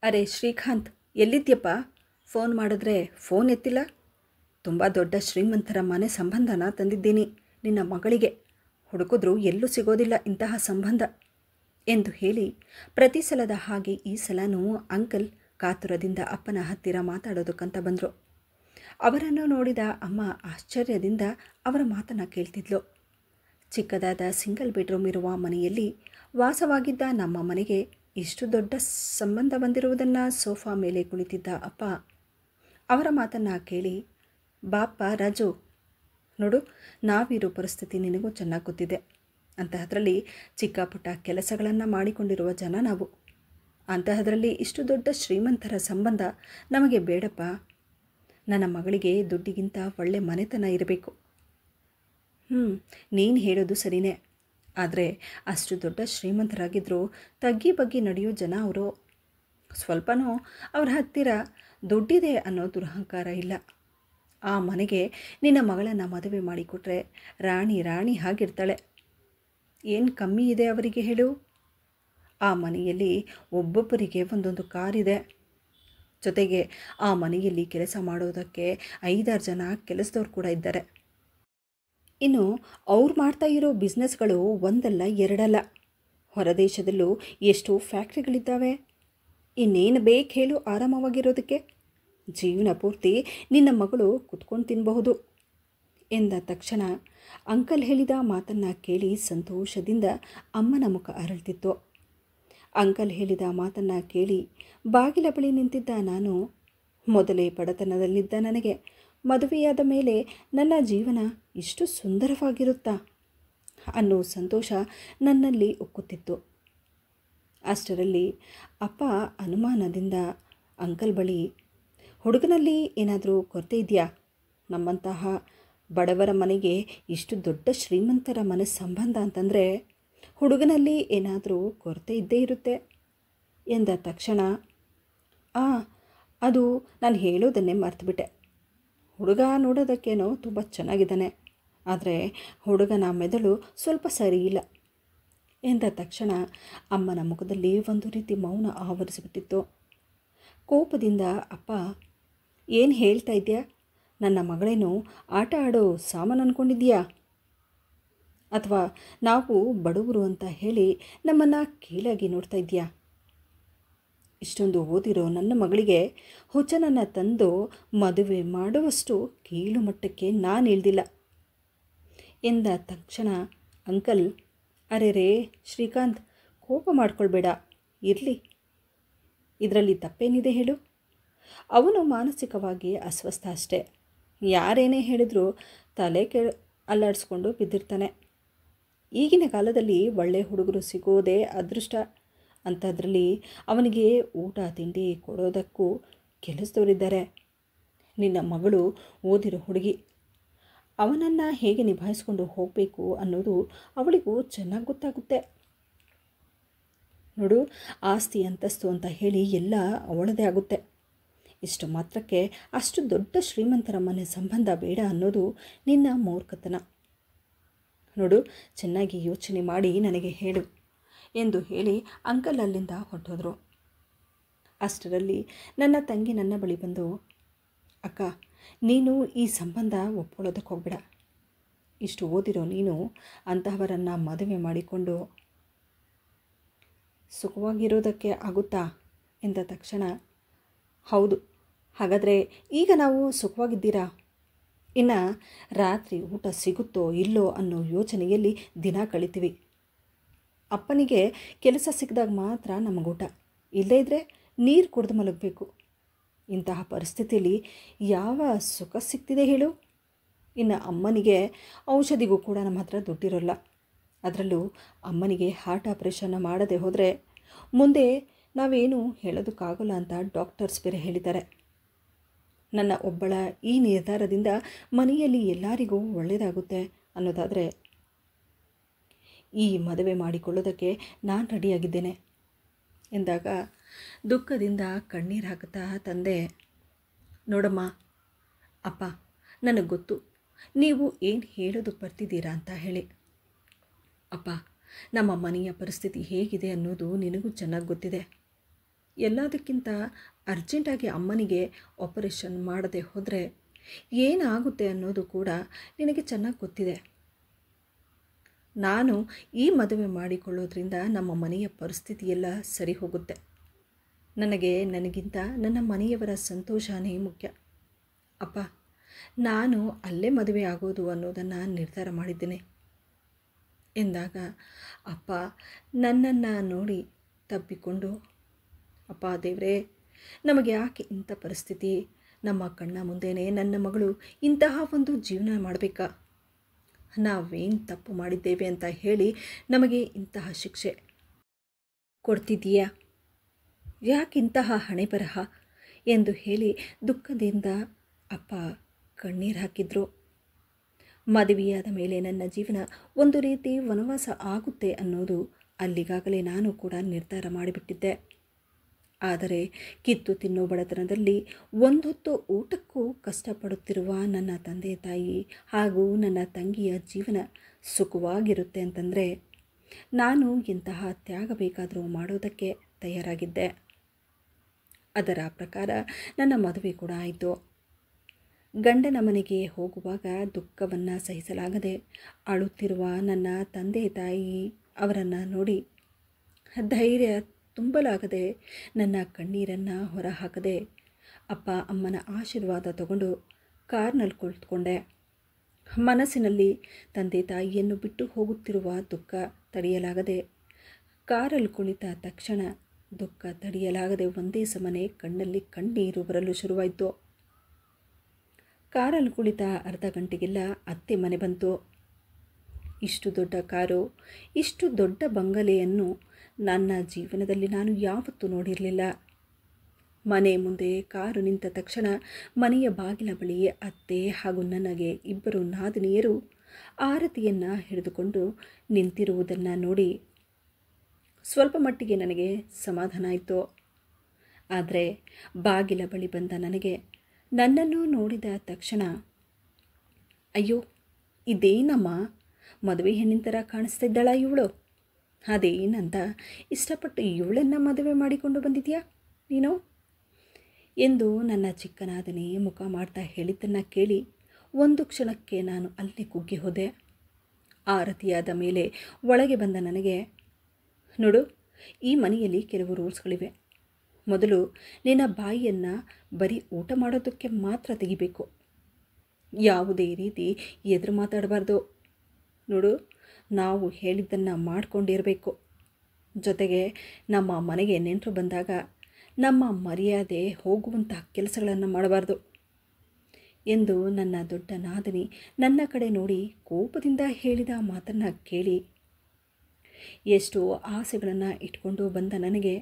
ಅರೆ ಶ್ರೀಕಾಂತ್, ಎಲ್ಲಿದ್ಯಪ್ಪ? ಫೋನ್ ಮಾಡಿದ್ರೆ ಫೋನ್ ಎತ್ತಿಲ್ಲ. ತುಂಬ ದೊಡ್ಡ ಶ್ರೀಮಂತರ ಮನೆ ಸಂಬಂಧನ ತಂದಿದ್ದೀನಿ ನಿನ್ನ ಮಗಳಿಗೆ. ಹುಡುಕಿದ್ರೂ ಎಲ್ಲೂ ಸಿಗೋದಿಲ್ಲ ಇಂತಹ ಸಂಬಂಧ ಎಂದು ಹೇಳಿ ಪ್ರತಿ ಸಲದ ಹಾಗೆ ಈ ಸಲನೂ ಅಂಕಲ್ ಕಾತುರದಿಂದ ಅಪ್ಪನ ಹತ್ತಿರ ಮಾತಾಡೋದಕ್ಕಂತ ಬಂದರು. ಅವರನ್ನು ನೋಡಿದ ಅಮ್ಮ ಆಶ್ಚರ್ಯದಿಂದ ಅವರ ಮಾತನ್ನು ಕೇಳ್ತಿದ್ಲು. ಚಿಕ್ಕದಾದ ಸಿಂಗಲ್ ಬೆಡ್ರೂಮ್ ಇರುವ ಮನೆಯಲ್ಲಿ ವಾಸವಾಗಿದ್ದ ನಮ್ಮ ಮನೆಗೆ ಇಷ್ಟು ದೊಡ್ಡ ಸಂಬಂಧ ಬಂದಿರುವುದನ್ನು ಸೋಫಾ ಮೇಲೆ ಕುಳಿತಿದ್ದ ಅಪ್ಪ ಅವರ ಮಾತನ್ನು ಕೇಳಿ, ಬಾಪ್ಪ ರಾಜು, ನೋಡು, ನಾವಿರೋ ಪರಿಸ್ಥಿತಿ ನಿನಗೂ ಚೆನ್ನಾಗಿ ಗೊತ್ತಿದೆ. ಅಂತಹದ್ರಲ್ಲಿ ಚಿಕ್ಕ ಪುಟ್ಟ ಕೆಲಸಗಳನ್ನು ಮಾಡಿಕೊಂಡಿರುವ ಜನ ನಾವು. ಅಂತಹದ್ರಲ್ಲಿ ಇಷ್ಟು ದೊಡ್ಡ ಶ್ರೀಮಂತರ ಸಂಬಂಧ ನಮಗೆ ಬೇಡಪ್ಪ. ನನ್ನ ಮಗಳಿಗೆ ದುಡ್ಡಿಗಿಂತ ಒಳ್ಳೆ ಮನೆತನ ಇರಬೇಕು. ನೀನು ಹೇಳೋದು ಸರಿಯೇ. ಆದರೆ ಅಷ್ಟು ದೊಡ್ಡ ಶ್ರೀಮಂತರಾಗಿದ್ದರೂ ತಗ್ಗಿ ಬಗ್ಗಿ ನಡೆಯೋ ಜನ ಅವರು. ಸ್ವಲ್ಪನೂ ಅವ್ರ ಹತ್ತಿರ ದುಡ್ಡಿದೆ ಅನ್ನೋ ದುರಹಂಕಾರ ಇಲ್ಲ. ಆ ಮನೆಗೆ ನಿನ್ನ ಮಗಳನ್ನು ಮದುವೆ ಮಾಡಿಕೊಟ್ರೆ ರಾಣಿ ರಾಣಿ ಹಾಗಿರ್ತಾಳೆ. ಏನು ಕಮ್ಮಿ ಇದೆ ಅವರಿಗೆ ಹೇಳು? ಆ ಮನೆಯಲ್ಲಿ ಒಬ್ಬೊಬ್ಬರಿಗೆ ಒಂದೊಂದು ಕಾರಿದೆ. ಜೊತೆಗೆ ಆ ಮನೆಯಲ್ಲಿ ಕೆಲಸ ಮಾಡೋದಕ್ಕೆ 5-6 ಜನ ಕೆಲಸದವ್ರು ಕೂಡ ಇದ್ದಾರೆ. ಇನ್ನು ಅವ್ರು ಮಾಡ್ತಾ ಇರೋ ಬಿಸ್ನೆಸ್ಗಳು ಒಂದಲ್ಲ ಎರಡಲ್ಲ. ಹೊರದೇಶದಲ್ಲೂ ಎಷ್ಟೋ ಫ್ಯಾಕ್ಟ್ರಿಗಳಿದ್ದಾವೆ. ಇನ್ನೇನು ಬೇಕು ಹೇಳು ಆರಾಮವಾಗಿರೋದಕ್ಕೆ? ಜೀವನ ಪೂರ್ತಿ ನಿನ್ನ ಮಗಳು ಕುತ್ಕೊಂಡು ತಿನ್ನಬಹುದು ಎಂದ ತಕ್ಷಣ ಅಂಕಲ್ ಹೇಳಿದ ಮಾತನ್ನು ಕೇಳಿ ಸಂತೋಷದಿಂದ ಅಮ್ಮನ ಮುಖ ಅರಳ್ತಿತ್ತು. ಅಂಕಲ್ ಹೇಳಿದ ಮಾತನ್ನು ಕೇಳಿ ಬಾಗಿಲ ಬಳಿ ನಿಂತಿದ್ದ ನಾನು, ಮೊದಲೇ ಬಡತನದಲ್ಲಿದ್ದ ನನಗೆ ಮದುವೆಯಾದ ಮೇಲೆ ನನ್ನ ಜೀವನ ಇಷ್ಟು ಸುಂದರವಾಗಿರುತ್ತಾ ಅನ್ನೋ ಸಂತೋಷ ನನ್ನಲ್ಲಿ ಉಕ್ಕುತ್ತಿತ್ತು. ಅಷ್ಟರಲ್ಲಿ ಅಪ್ಪ ಅನುಮಾನದಿಂದ ಅಂಕಲ್ ಬಳಿ, ಹುಡುಗನಲ್ಲಿ ಏನಾದರೂ ಕೊರತೆ ಇದೆಯಾ? ನಮ್ಮಂತಹ ಬಡವರ ಮನೆಗೆ ಇಷ್ಟು ದೊಡ್ಡ ಶ್ರೀಮಂತರ ಮನೆ ಸಂಬಂಧ ಅಂತಂದರೆ ಹುಡುಗನಲ್ಲಿ ಏನಾದರೂ ಕೊರತೆ ಇದ್ದೇ ಇರುತ್ತೆ ಎಂದ ತಕ್ಷಣ, ಅದು ನಾನು ಹೇಳೋದನ್ನೇ ಮರ್ತುಬಿಟ್ಟೆ. ಹುಡುಗ ನೋಡೋದಕ್ಕೇನೋ ತುಂಬ ಚೆನ್ನಾಗಿದ್ದಾನೆ, ಆದರೆ ಹುಡುಗನ ಮೆದುಳು ಸ್ವಲ್ಪ ಸರಿ ಇಲ್ಲ ಎಂದ ತಕ್ಷಣ ಅಮ್ಮನ ಮುಖದಲ್ಲಿ ಒಂದು ರೀತಿ ಮೌನ ಆವರಿಸಿಬಿಟ್ಟಿತ್ತು. ಕೋಪದಿಂದ, ಅಪ್ಪ ಏನು ಹೇಳ್ತಾ ಇದೆಯಾ? ನನ್ನ ಮಗಳೇನು ಆಟ ಆಡೋ ಸಾಮಾನು ಅಂದ್ಕೊಂಡಿದ್ದೀಯಾ? ಅಥವಾ ನಾವು ಬಡವರು ಅಂತ ಹೇಳಿ ನಮ್ಮನ್ನು ಕೀಳಾಗಿ ನೋಡ್ತಾ ಇದೆಯಾ? ಇಷ್ಟೊಂದು ಓದಿರೋ ನನ್ನ ಮಗಳಿಗೆ ಹುಚ್ಚನನ್ನು ತಂದು ಮದುವೆ ಮಾಡುವಷ್ಟು ಕೀಳು ಮಟ್ಟಕ್ಕೆ ನಾನು ಇಳ್ದಿಲ್ಲ ಎಂದ ತಕ್ಷಣ ಅಂಕಲ್, ಅರೆ ಶ್ರೀಕಾಂತ್, ಕೋಪ ಮಾಡ್ಕೊಳ್ಬೇಡ, ಇರಲಿ, ಇದರಲ್ಲಿ ತಪ್ಪೇನಿದೆ ಹೇಳು? ಅವನು ಮಾನಸಿಕವಾಗಿ ಅಸ್ವಸ್ಥ ಅಷ್ಟೇ. ಯಾರೇನೇ ಹೇಳಿದರೂ ತಲೆ ಅಲ್ಲಾಡಿಸ್ಕೊಂಡು ಬಿದ್ದಿರ್ತಾನೆ. ಈಗಿನ ಕಾಲದಲ್ಲಿ ಒಳ್ಳೆಯ ಹುಡುಗರು ಸಿಗೋದೇ ಅದೃಷ್ಟ. ಅಂಥದ್ರಲ್ಲಿ ಅವನಿಗೆ ಊಟ ತಿಂಡಿ ಕೊಡೋದಕ್ಕೂ ಕೆಲಸದವರಿದ್ದಾರೆ. ನಿನ್ನ ಮಗಳು ಓದಿರೋ ಹುಡುಗಿ. ಅವನನ್ನು ಹೇಗೆ ನಿಭಾಯಿಸ್ಕೊಂಡು ಹೋಗಬೇಕು ಅನ್ನೋದು ಅವಳಿಗೂ ಚೆನ್ನಾಗಿ ಗೊತ್ತಾಗುತ್ತೆ. ನೋಡು, ಆಸ್ತಿ ಅಂತಸ್ತು ಅಂತ ಹೇಳಿ ಎಲ್ಲ ಅವಳದೇ ಆಗುತ್ತೆ. ಇಷ್ಟು ಮಾತ್ರಕ್ಕೆ ಅಷ್ಟು ದೊಡ್ಡ ಶ್ರೀಮಂತರ ಮನೆ ಸಂಬಂಧ ಬೇಡ ಅನ್ನೋದು ನಿನ್ನ ಮೂರ್ಖತನ. ನೋಡು, ಚೆನ್ನಾಗಿ ಯೋಚನೆ ಮಾಡಿ ನನಗೆ ಹೇಳು ಎಂದು ಹೇಳಿ ಅಂಕಲ್ ಅಲ್ಲಿಂದ ಹೊರಟೋದ್ರು. ಅಷ್ಟರಲ್ಲಿ ನನ್ನ ತಂಗಿ ನನ್ನ ಬಳಿ ಬಂದು, ಅಕ್ಕ, ನೀನು ಈ ಸಂಬಂಧ ಒಪ್ಕೊಳ್ಳೋದಕ್ಕೆ ಹೋಗಬೇಡ. ಇಷ್ಟು ಓದಿರೋ ನೀನು ಅಂತಹವರನ್ನು ಮದುವೆ ಮಾಡಿಕೊಂಡು ಸುಖವಾಗಿರೋದಕ್ಕೆ ಆಗುತ್ತಾ ಎಂದ ತಕ್ಷಣ, ಹೌದು, ಹಾಗಾದರೆ ಈಗ ನಾವು ಸುಖವಾಗಿದ್ದೀರಾ? ಇನ್ನು ರಾತ್ರಿ ಊಟ ಸಿಗುತ್ತೋ ಇಲ್ಲೋ ಅನ್ನೋ ಯೋಚನೆಯಲ್ಲಿ ದಿನ ಕಳಿತೀವಿ. ಅಪ್ಪನಿಗೆ ಕೆಲಸ ಸಿಕ್ಕಿದಾಗ ಮಾತ್ರ ನಮಗೂಟ, ಇಲ್ಲದೇ ಇದ್ದರೆ ನೀರು ಕುಡಿದು ಮಲಗಬೇಕು. ಇಂತಹ ಪರಿಸ್ಥಿತಿಯಲ್ಲಿ ಯಾವ ಸುಖ ಸಿಗ್ತಿದೆ ಹೇಳು? ಇನ್ನು ಅಮ್ಮನಿಗೆ ಔಷಧಿಗೂ ಕೂಡ ನಮ್ಮ ಹತ್ರ ದುಡ್ಡಿರೋಲ್ಲ. ಅದರಲ್ಲೂ ಅಮ್ಮನಿಗೆ ಹಾರ್ಟ್ ಆಪರೇಷನ್ ಮಾಡದೆ ಹೋದರೆ ಮುಂದೆ ನಾವೇನು ಹೇಳೋದಕ್ಕಾಗಲ್ಲ ಅಂತ ಡಾಕ್ಟರ್ಸ್ ಬೇರೆ ಹೇಳಿದ್ದಾರೆ. ನನ್ನ ಒಬ್ಬಳ ಈ ನಿರ್ಧಾರದಿಂದ ಮನೆಯಲ್ಲಿ ಎಲ್ಲರಿಗೂ ಒಳ್ಳೆಯದಾಗುತ್ತೆ ಅನ್ನೋದಾದರೆ ಈ ಮದುವೆ ಮಾಡಿಕೊಳ್ಳೋದಕ್ಕೆ ನಾನು ರೆಡಿಯಾಗಿದ್ದೇನೆ ಎಂದಾಗ ದುಃಖದಿಂದ ಕಣ್ಣೀರು ಹಾಕುತ್ತಾ ತಂದೆ, ನೋಡಮ್ಮ, ಅಪ್ಪ, ನನಗೆ ಗೊತ್ತು ನೀವು ಏನು ಹೇಳೋದಕ್ಕೆ ಬರ್ತಿದ್ದೀರಾ ಅಂತ ಹೇಳಿ. ಅಪ್ಪ, ನಮ್ಮ ಮನೆಯ ಪರಿಸ್ಥಿತಿ ಹೇಗಿದೆ ಅನ್ನೋದು ನಿನಗೂ ಚೆನ್ನಾಗಿ ಗೊತ್ತಿದೆ. ಎಲ್ಲದಕ್ಕಿಂತ ಅರ್ಜೆಂಟಾಗಿ ಅಮ್ಮನಿಗೆ ಆಪರೇಷನ್ ಮಾಡದೆ ಹೋದರೆ ಏನಾಗುತ್ತೆ ಅನ್ನೋದು ಕೂಡ ನಿನಗೆ ಚೆನ್ನಾಗಿ ಗೊತ್ತಿದೆ. ನಾನು ಈ ಮದುವೆ ಮಾಡಿಕೊಳ್ಳೋದ್ರಿಂದ ನಮ್ಮ ಮನೆಯ ಪರಿಸ್ಥಿತಿ ಎಲ್ಲ ಸರಿ ಹೋಗುತ್ತೆ. ನನಗಿಂತ ನನ್ನ ಮನೆಯವರ ಸಂತೋಷನೇ ಮುಖ್ಯ. ಅಪ್ಪ, ನಾನು ಅಲ್ಲೇ ಮದುವೆ ಆಗೋದು ಅನ್ನೋದನ್ನು ನಿರ್ಧಾರ ಮಾಡಿದ್ದೇನೆ ಎಂದಾಗ ಅಪ್ಪ ನನ್ನನ್ನು ನೋಡಿ ತಬ್ಬಿಕೊಂಡು, ಅಪ್ಪ ದೇವರೇ, ನಮಗೆ ಯಾಕೆ ಇಂಥ ಪರಿಸ್ಥಿತಿ? ನಮ್ಮ ಕಣ್ಣ ಮುಂದೆಯೇ ನನ್ನ ಮಗಳು ಇಂತಹ ಒಂದು ಜೀವನ ಮಾಡಬೇಕಾ? ನಾವೇನು ತಪ್ಪು ಮಾಡಿದ್ದೇವೆ ಅಂತ ಹೇಳಿ ನಮಗೆ ಇಂತಹ ಶಿಕ್ಷೆ ಕೊಡ್ತಿದ್ದೀಯಾ? ಯಾಕಿಂತಹ ಹಣೆ ಬರಹ ಎಂದು ಹೇಳಿ ದುಃಖದಿಂದ ಅಪ್ಪ ಕಣ್ಣೀರು ಹಾಕಿದ್ರು. ಮದುವೆಯಾದ ಮೇಲೆ ನನ್ನ ಜೀವನ ಒಂದು ರೀತಿ ವನವಾಸ ಆಗುತ್ತೆ ಅನ್ನೋದು ಅಲ್ಲಿಗಾಗಲೇ ನಾನು ಕೂಡ ನಿರ್ಧಾರ ಮಾಡಿಬಿಟ್ಟಿದ್ದೆ. ಆದರೆ ಕಿತ್ತು ತಿನ್ನೋ ಬಡತನದಲ್ಲಿ ಒಂದೊತ್ತು ಊಟಕ್ಕೂ ಕಷ್ಟಪಡುತ್ತಿರುವ ನನ್ನ ತಂದೆ ತಾಯಿ ಹಾಗೂ ನನ್ನ ತಂಗಿಯ ಜೀವನ ಸುಖವಾಗಿರುತ್ತೆ ಅಂತಂದರೆ ನಾನು ಎಂತಹ ತ್ಯಾಗ ಬೇಕಾದರೂ ಮಾಡೋದಕ್ಕೆ ತಯಾರಾಗಿದ್ದೆ. ಅದರ ಪ್ರಕಾರ ನನ್ನ ಮದುವೆ ಕೂಡ ಆಯಿತು. ಗಂಡನ ಮನೆಗೆ ಹೋಗುವಾಗ ದುಃಖವನ್ನು ಸಹಿಸಲಾಗದೆ ಅಳುತ್ತಿರುವ ನನ್ನ ತಂದೆ ತಾಯಿ ಅವರನ್ನು ನೋಡಿ ಧೈರ್ಯ ತುಂಬಲಾಗದೆ ನನ್ನ ಕಣ್ಣೀರನ್ನು ಹೊರಹಾಕದೆ ಅಪ್ಪ ಅಮ್ಮನ ಆಶೀರ್ವಾದ ತಗೊಂಡು ಕಾರ್ನಲ್ಲಿ ಕುಳಿತುಕೊಂಡೆ. ಮನಸ್ಸಿನಲ್ಲಿ ತಂದೆ ತಾಯಿಯನ್ನು ಬಿಟ್ಟು ಹೋಗುತ್ತಿರುವ ದುಃಖ ತಡೆಯಲಾಗದೆ ಕಾರಲ್ಲಿ ಕುಳಿತ ತಕ್ಷಣ ದುಃಖ ತಡೆಯಲಾಗದೆ ಒಂದೇ ಸಮನೆ ಕಣ್ಣಲ್ಲಿ ಕಣ್ಣೀರು ಬರಲು ಶುರುವಾಯಿತು. ಕಾರಲ್ಲಿ ಕುಳಿತ ಅರ್ಧ ಗಂಟೆಗೆಲ್ಲ ಅತ್ತೆ ಮನೆ ಬಂತು. ಇಷ್ಟು ದೊಡ್ಡ ಕಾರು, ಇಷ್ಟು ದೊಡ್ಡ ಬಂಗಲೆಯನ್ನು ನನ್ನ ಜೀವನದಲ್ಲಿ ನಾನು ಯಾವತ್ತೂ ನೋಡಿರಲಿಲ್ಲ. ಮನೆ ಮುಂದೆ ಕಾರು ನಿಂತ ತಕ್ಷಣ ಮನೆಯ ಬಾಗಿಲ ಬಳಿಯೇ ಅತ್ತೆ ಹಾಗೂ ನನಗೆ ಇಬ್ಬರು ನಾದಿನಿಯರು ಆರತಿಯನ್ನು ಹಿಡಿದುಕೊಂಡು ನಿಂತಿರುವುದನ್ನು ನೋಡಿ ಸ್ವಲ್ಪ ಮಟ್ಟಿಗೆ ನನಗೆ ಸಮಾಧಾನ ಆಯಿತು. ಆದರೆ ಬಾಗಿಲ ಬಳಿ ಬಂದ ನನಗೆ ನನ್ನನ್ನು ನೋಡಿದ ತಕ್ಷಣ, ಅಯ್ಯೋ ಇದೇನಮ್ಮ, ಮದುವೆ ಹೆಣ್ಣಿನ ಥರ ಕಾಣಿಸ್ತಿದ್ದಾಳ ಇವಳು, ಅದೇನಂತ ಇಷ್ಟಪಟ್ಟು ಇವಳನ್ನು ಮದುವೆ ಮಾಡಿಕೊಂಡು ಬಂದಿದ್ಯಾ ನೀನು ಎಂದು ನನ್ನ ಚಿಕ್ಕನಾದನೇ ಮುಖ ಮಾಡ್ತಾ ಹೇಳಿದ್ದನ್ನು ಕೇಳಿ ಒಂದು ಕ್ಷಣಕ್ಕೆ ನಾನು ಅಲ್ಲೇ ಕುಗ್ಗಿ ಹೋದೆ. ಆರತಿಯಾದ ಮೇಲೆ ಒಳಗೆ ಬಂದ ನನಗೆ, ನೋಡು, ಈ ಮನೆಯಲ್ಲಿ ಕೆಲವು ರೂಲ್ಸ್ಗಳಿವೆ. ಮೊದಲು ನಿನ್ನ ಬಾಯಿಯನ್ನು ಬರೀ ಊಟ ಮಾಡೋದಕ್ಕೆ ಮಾತ್ರ ತೆಗಿಬೇಕು. ಯಾವುದೇ ರೀತಿ ಎದುರು ಮಾತಾಡಬಾರ್ದು. ನೋಡು, ನಾವು ಹೇಳಿದ್ದನ್ನು ಮಾಡಿಕೊಂಡಿರಬೇಕು. ಜೊತೆಗೆ ನಮ್ಮ ಮನೆಗೆ ನೆಂಟರು ಬಂದಾಗ ನಮ್ಮ ಮರ್ಯಾದೆ ಹೋಗುವಂತಹ ಕೆಲಸಗಳನ್ನು ಮಾಡಬಾರ್ದು ಎಂದು ನನ್ನ ದೊಡ್ಡ ನಾದಿನಿ ನನ್ನ ಕಡೆ ನೋಡಿ ಕೋಪದಿಂದ ಹೇಳಿದ ಮಾತನ್ನು ಕೇಳಿ ಎಷ್ಟೋ ಆಸೆಗಳನ್ನು ಇಟ್ಕೊಂಡು ಬಂದ ನನಗೆ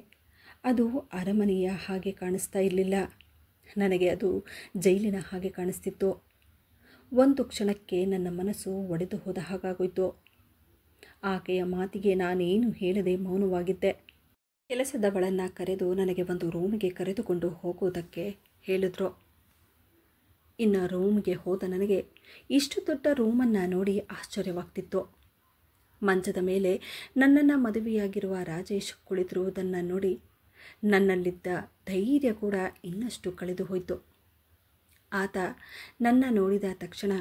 ಅದು ಅರಮನೆಯ ಹಾಗೆ ಕಾಣಿಸ್ತಾ ಇರಲಿಲ್ಲ. ನನಗೆ ಅದು ಜೈಲಿನ ಹಾಗೆ ಕಾಣಿಸ್ತಿತ್ತು. ಒಂದು ಕ್ಷಣಕ್ಕೆ ನನ್ನ ಮನಸ್ಸು ಒಡೆದು ಹೋದ ಹಾಗಾಗೋಯ್ತು. ಆಕೆಯ ಮಾತಿಗೆ ನಾನೇನು ಹೇಳದೆ ಮೌನವಾಗಿದ್ದೆ. ಕೆಲಸದವಳನ್ನು ಕರೆದು ನನಗೆ ಒಂದು ರೂಮಿಗೆ ಕರೆದುಕೊಂಡು ಹೋಗೋದಕ್ಕೆ ಹೇಳಿದ್ರು. ಇನ್ನು ರೂಮಿಗೆ ಹೋದ ನನಗೆ ಇಷ್ಟು ದೊಡ್ಡ ರೂಮನ್ನು ನೋಡಿ ಆಶ್ಚರ್ಯವಾಗ್ತಿತ್ತು. ಮಂಚದ ಮೇಲೆ ನನ್ನನ್ನು ಮದುವೆಯಾಗಿರುವ ರಾಜೇಶ್ ಕುಳಿತಿರುವುದನ್ನು ನೋಡಿ ನನ್ನಲ್ಲಿದ್ದ ಧೈರ್ಯ ಕೂಡ ಇನ್ನಷ್ಟು ಕಳೆದು ಹೋಯಿತು. ಆತ ನನ್ನ ನೋಡಿದ ತಕ್ಷಣ,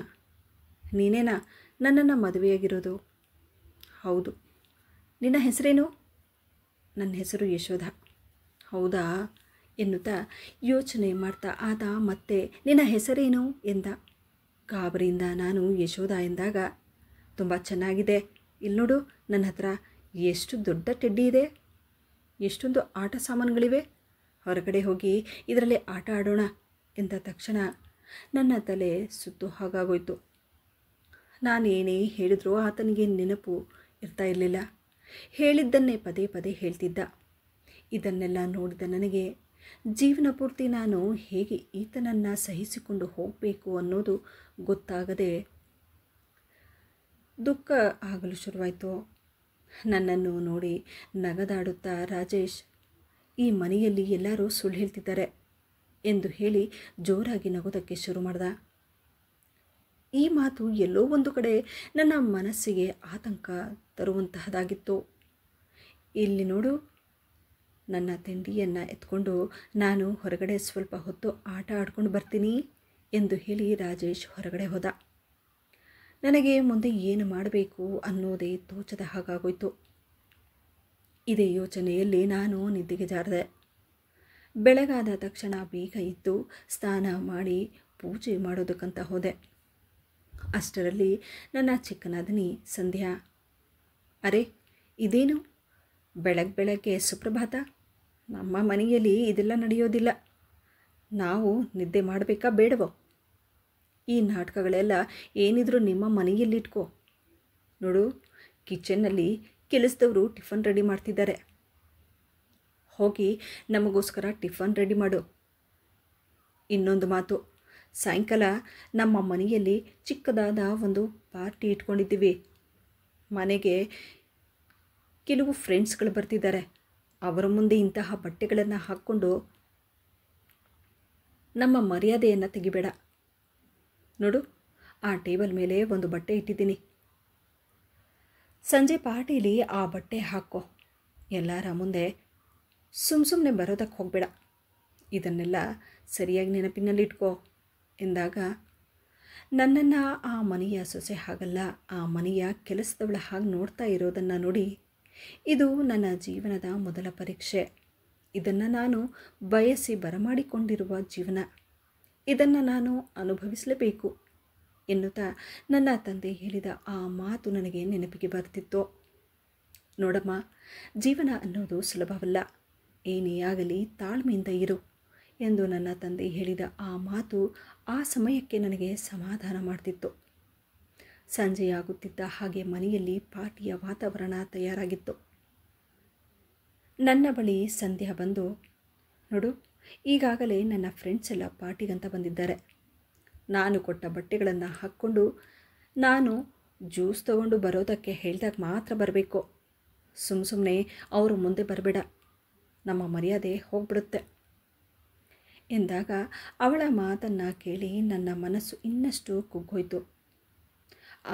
ನೀನೇನಾ ನನ್ನನ್ನು ಮದುವೆಯಾಗಿರೋದು? ಹೌದು. ನಿನ್ನ ಹೆಸರೇನು? ನನ್ನ ಹೆಸರು ಯಶೋಧ. ಹೌದಾ ಎನ್ನುತ್ತಾ ಯೋಚನೆ ಮಾಡ್ತಾ ಆತ ಮತ್ತೆ ನಿನ್ನ ಹೆಸರೇನು ಎಂದ. ಗಾಬರಿಯಿಂದ ನಾನು ಯಶೋಧ ಎಂದಾಗ, ತುಂಬ ಚೆನ್ನಾಗಿದೆ, ಇಲ್ಲಿ ನೋಡು, ನನ್ನ ಹತ್ರ ಎಷ್ಟು ದೊಡ್ಡ ಟೆಡ್ಡಿ ಇದೆ, ಎಷ್ಟೊಂದು ಆಟ ಸಾಮಾನುಗಳಿವೆ, ಹೊರಗಡೆ ಹೋಗಿ ಇದರಲ್ಲಿ ಆಟ ಆಡೋಣ ಎಂದ ತಕ್ಷಣ ನನ್ನ ತಲೆ ಸುತ್ತು ಹಾಗಾಗೋಯ್ತು. ನಾನೇನೇ ಹೇಳಿದ್ರೂ ಆತನಿಗೆ ನೆನಪು ಇರ್ತಾ ಇರಲಿಲ್ಲ. ಹೇಳಿದ್ದನ್ನೇ ಪದೇ ಪದೇ ಹೇಳ್ತಿದ್ದ. ಇದನ್ನೆಲ್ಲ ನೋಡಿದ ನನಗೆ ಜೀವನ ಪೂರ್ತಿ ನಾನು ಹೇಗೆ ಈತನನ್ನು ಸಹಿಸಿಕೊಂಡು ಹೋಗಬೇಕು ಅನ್ನೋದು ಗೊತ್ತಾಗದೆ ದುಃಖ ಆಗಲು ಶುರುವಾಯಿತು. ನನ್ನನ್ನು ನೋಡಿ ನಗದಾಡುತ್ತಾ ರಾಜೇಶ್, ಈ ಮನೆಯಲ್ಲಿ ಎಲ್ಲರೂ ಸುಳ್ಳು ಹೇಳ್ತಿದ್ದಾರೆ ಎಂದು ಹೇಳಿ ಜೋರಾಗಿ ನಗೋದಕ್ಕೆ ಶುರು ಮಾಡ್ದ. ಈ ಮಾತು ಎಲ್ಲೋ ಒಂದು ಕಡೆ ನನ್ನ ಮನಸ್ಸಿಗೆ ಆತಂಕ ತರುವಂತಹದ್ದಾಗಿತ್ತು. ಇಲ್ಲಿ ನೋಡು, ನನ್ನ ತಿಂಡಿಯನ್ನು ಎತ್ಕೊಂಡು ನಾನು ಹೊರಗಡೆ ಸ್ವಲ್ಪ ಹೊತ್ತು ಆಟ ಆಡ್ಕೊಂಡು ಬರ್ತೀನಿ ಎಂದು ಹೇಳಿ ರಾಜೇಶ್ ಹೊರಗಡೆ ಹೋದ. ನನಗೆ ಮುಂದೆ ಏನು ಮಾಡಬೇಕು ಅನ್ನೋದೇ ತೋಚದ ಹಾಗಾಗೋಯ್ತು. ಇದೇ ಯೋಚನೆಯಲ್ಲಿ ನಾನು ನಿದ್ದೆಗೆ ಜಾರಿದೆ. ಬೆಳಗಾದ ತಕ್ಷಣ ಬೇಗ ಇದ್ದು ಸ್ನಾನ ಮಾಡಿ ಪೂಜೆ ಮಾಡೋದಕ್ಕಂತ ಹೋದೆ. ಅಷ್ಟರಲ್ಲಿ ನನ್ನ ಚಿಕ್ಕನಾದಿನಿ ಸಂಧ್ಯಾ, ಅರೆ ಇದೇನು ಬೆಳಗ್ಗೆ ಸುಪ್ರಭಾತ, ನಮ್ಮ ಮನೆಯಲ್ಲಿ ಇದೆಲ್ಲ ನಡೆಯೋದಿಲ್ಲ, ನಾವು ನಿದ್ದೆ ಮಾಡಬೇಕಾ ಬೇಡವೋ? ಈ ನಾಟಕಗಳೆಲ್ಲ ಏನಿದ್ರು ನಿಮ್ಮ ಮನೆಯಲ್ಲಿಟ್ಕೋ. ನೋಡು, ಕಿಚನ್ನಲ್ಲಿ ಕೆಲಸದವರು ಟಿಫನ್ ರೆಡಿ ಮಾಡ್ತಿದ್ದಾರೆ, ಹೋಗಿ ನಮಗೋಸ್ಕರ ಟಿಫನ್ ರೆಡಿ ಮಾಡು. ಇನ್ನೊಂದು ಮಾತು, ಸಾಯಂಕಾಲ ನಮ್ಮ ಮನೆಯಲ್ಲಿ ಚಿಕ್ಕದಾದ ಒಂದು ಪಾರ್ಟಿ ಇಟ್ಕೊಂಡಿದ್ದೀವಿ. ಮನೆಗೆ ಕೆಲವು ಫ್ರೆಂಡ್ಸ್ಗಳು ಬರ್ತಿದ್ದಾರೆ. ಅವರ ಮುಂದೆ ಇಂತಹ ಬಟ್ಟೆಗಳನ್ನು ಹಾಕ್ಕೊಂಡು ನಮ್ಮ ಮರ್ಯಾದೆಯನ್ನು ತೆಗಿಬೇಡ. ನೋಡು, ಆ ಟೇಬಲ್ ಮೇಲೆ ಒಂದು ಬಟ್ಟೆ ಇಟ್ಟಿದ್ದೀನಿ. ಸಂಜೆ ಪಾರ್ಟಿಲಿ ಆ ಬಟ್ಟೆ ಹಾಕೋ. ಎಲ್ಲರ ಮುಂದೆ ಸುಮ್ಮನೆ ಬರೋದಕ್ಕೆ ಹೋಗಬೇಡ. ಇದನ್ನೆಲ್ಲ ಸರಿಯಾಗಿ ನೆನಪಿನಲ್ಲಿಟ್ಕೋ ಎಂದಾಗ, ನನ್ನನ್ನು ಆ ಮನೆಯ ಸೊಸೆ ಹಾಗಲ್ಲ, ಆ ಮನೆಯ ಕೆಲಸದವಳ ಹಾಗೆ ನೋಡ್ತಾ ಇರೋದನ್ನು ನೋಡಿ, ಇದು ನನ್ನ ಜೀವನದ ಮೊದಲ ಪರೀಕ್ಷೆ. ಇದನ್ನು ನಾನು ಬಯಸಿ ಬರಮಾಡಿಕೊಂಡಿರುವ ಜೀವನ. ಇದನ್ನು ನಾನು ಅನುಭವಿಸಲೇಬೇಕು ಎನ್ನುತ್ತಾ ನನ್ನ ತಂದೆ ಹೇಳಿದ ಆ ಮಾತು ನನಗೆ ನೆನಪಿಗೆ ಬರ್ತಿತ್ತು. ನೋಡಮ್ಮ, ಜೀವನ ಅನ್ನೋದು ಸುಲಭವಲ್ಲ, ಏನೇ ಆಗಲಿ ತಾಳ್ಮೆಯಿಂದ ಇರು ಎಂದು ನನ್ನ ತಂದೆ ಹೇಳಿದ ಆ ಮಾತು ಆ ಸಮಯಕ್ಕೆ ನನಗೆ ಸಮಾಧಾನ ಮಾಡ್ತಿತ್ತು. ಸಂಜೆಯಾಗುತ್ತಿದ್ದ ಹಾಗೆ ಮನೆಯಲ್ಲಿ ಪಾರ್ಟಿಯ ವಾತಾವರಣ ತಯಾರಾಗಿತ್ತು. ನನ್ನ ಬಳಿ ಸಂಧ್ಯಾ ಬಂದು, ನೋಡು, ಈಗಾಗಲೇ ನನ್ನ ಫ್ರೆಂಡ್ಸ್ ಎಲ್ಲ ಪಾರ್ಟಿಗಂತ ಬಂದಿದ್ದಾರೆ. ನಾನು ಕೊಟ್ಟ ಬಟ್ಟೆಗಳನ್ನು ಹಾಕ್ಕೊಂಡು ನಾನು ಜ್ಯೂಸ್ ತೊಗೊಂಡು ಬರೋದಕ್ಕೆ ಹೇಳಿದಾಗ ಮಾತ್ರ ಬರಬೇಕು. ಸುಮ್ಮನೆ ಅವರು ಮುಂದೆ ಬರಬೇಡ, ನಮ್ಮ ಮರ್ಯಾದೆ ಹೋಗ್ಬಿಡುತ್ತೆ ಎಂದಾಗ ಅವಳ ಮಾತನ್ನು ಕೇಳಿ ನನ್ನ ಮನಸ್ಸು ಇನ್ನಷ್ಟು ಕುಗ್ಗೋಯ್ತು.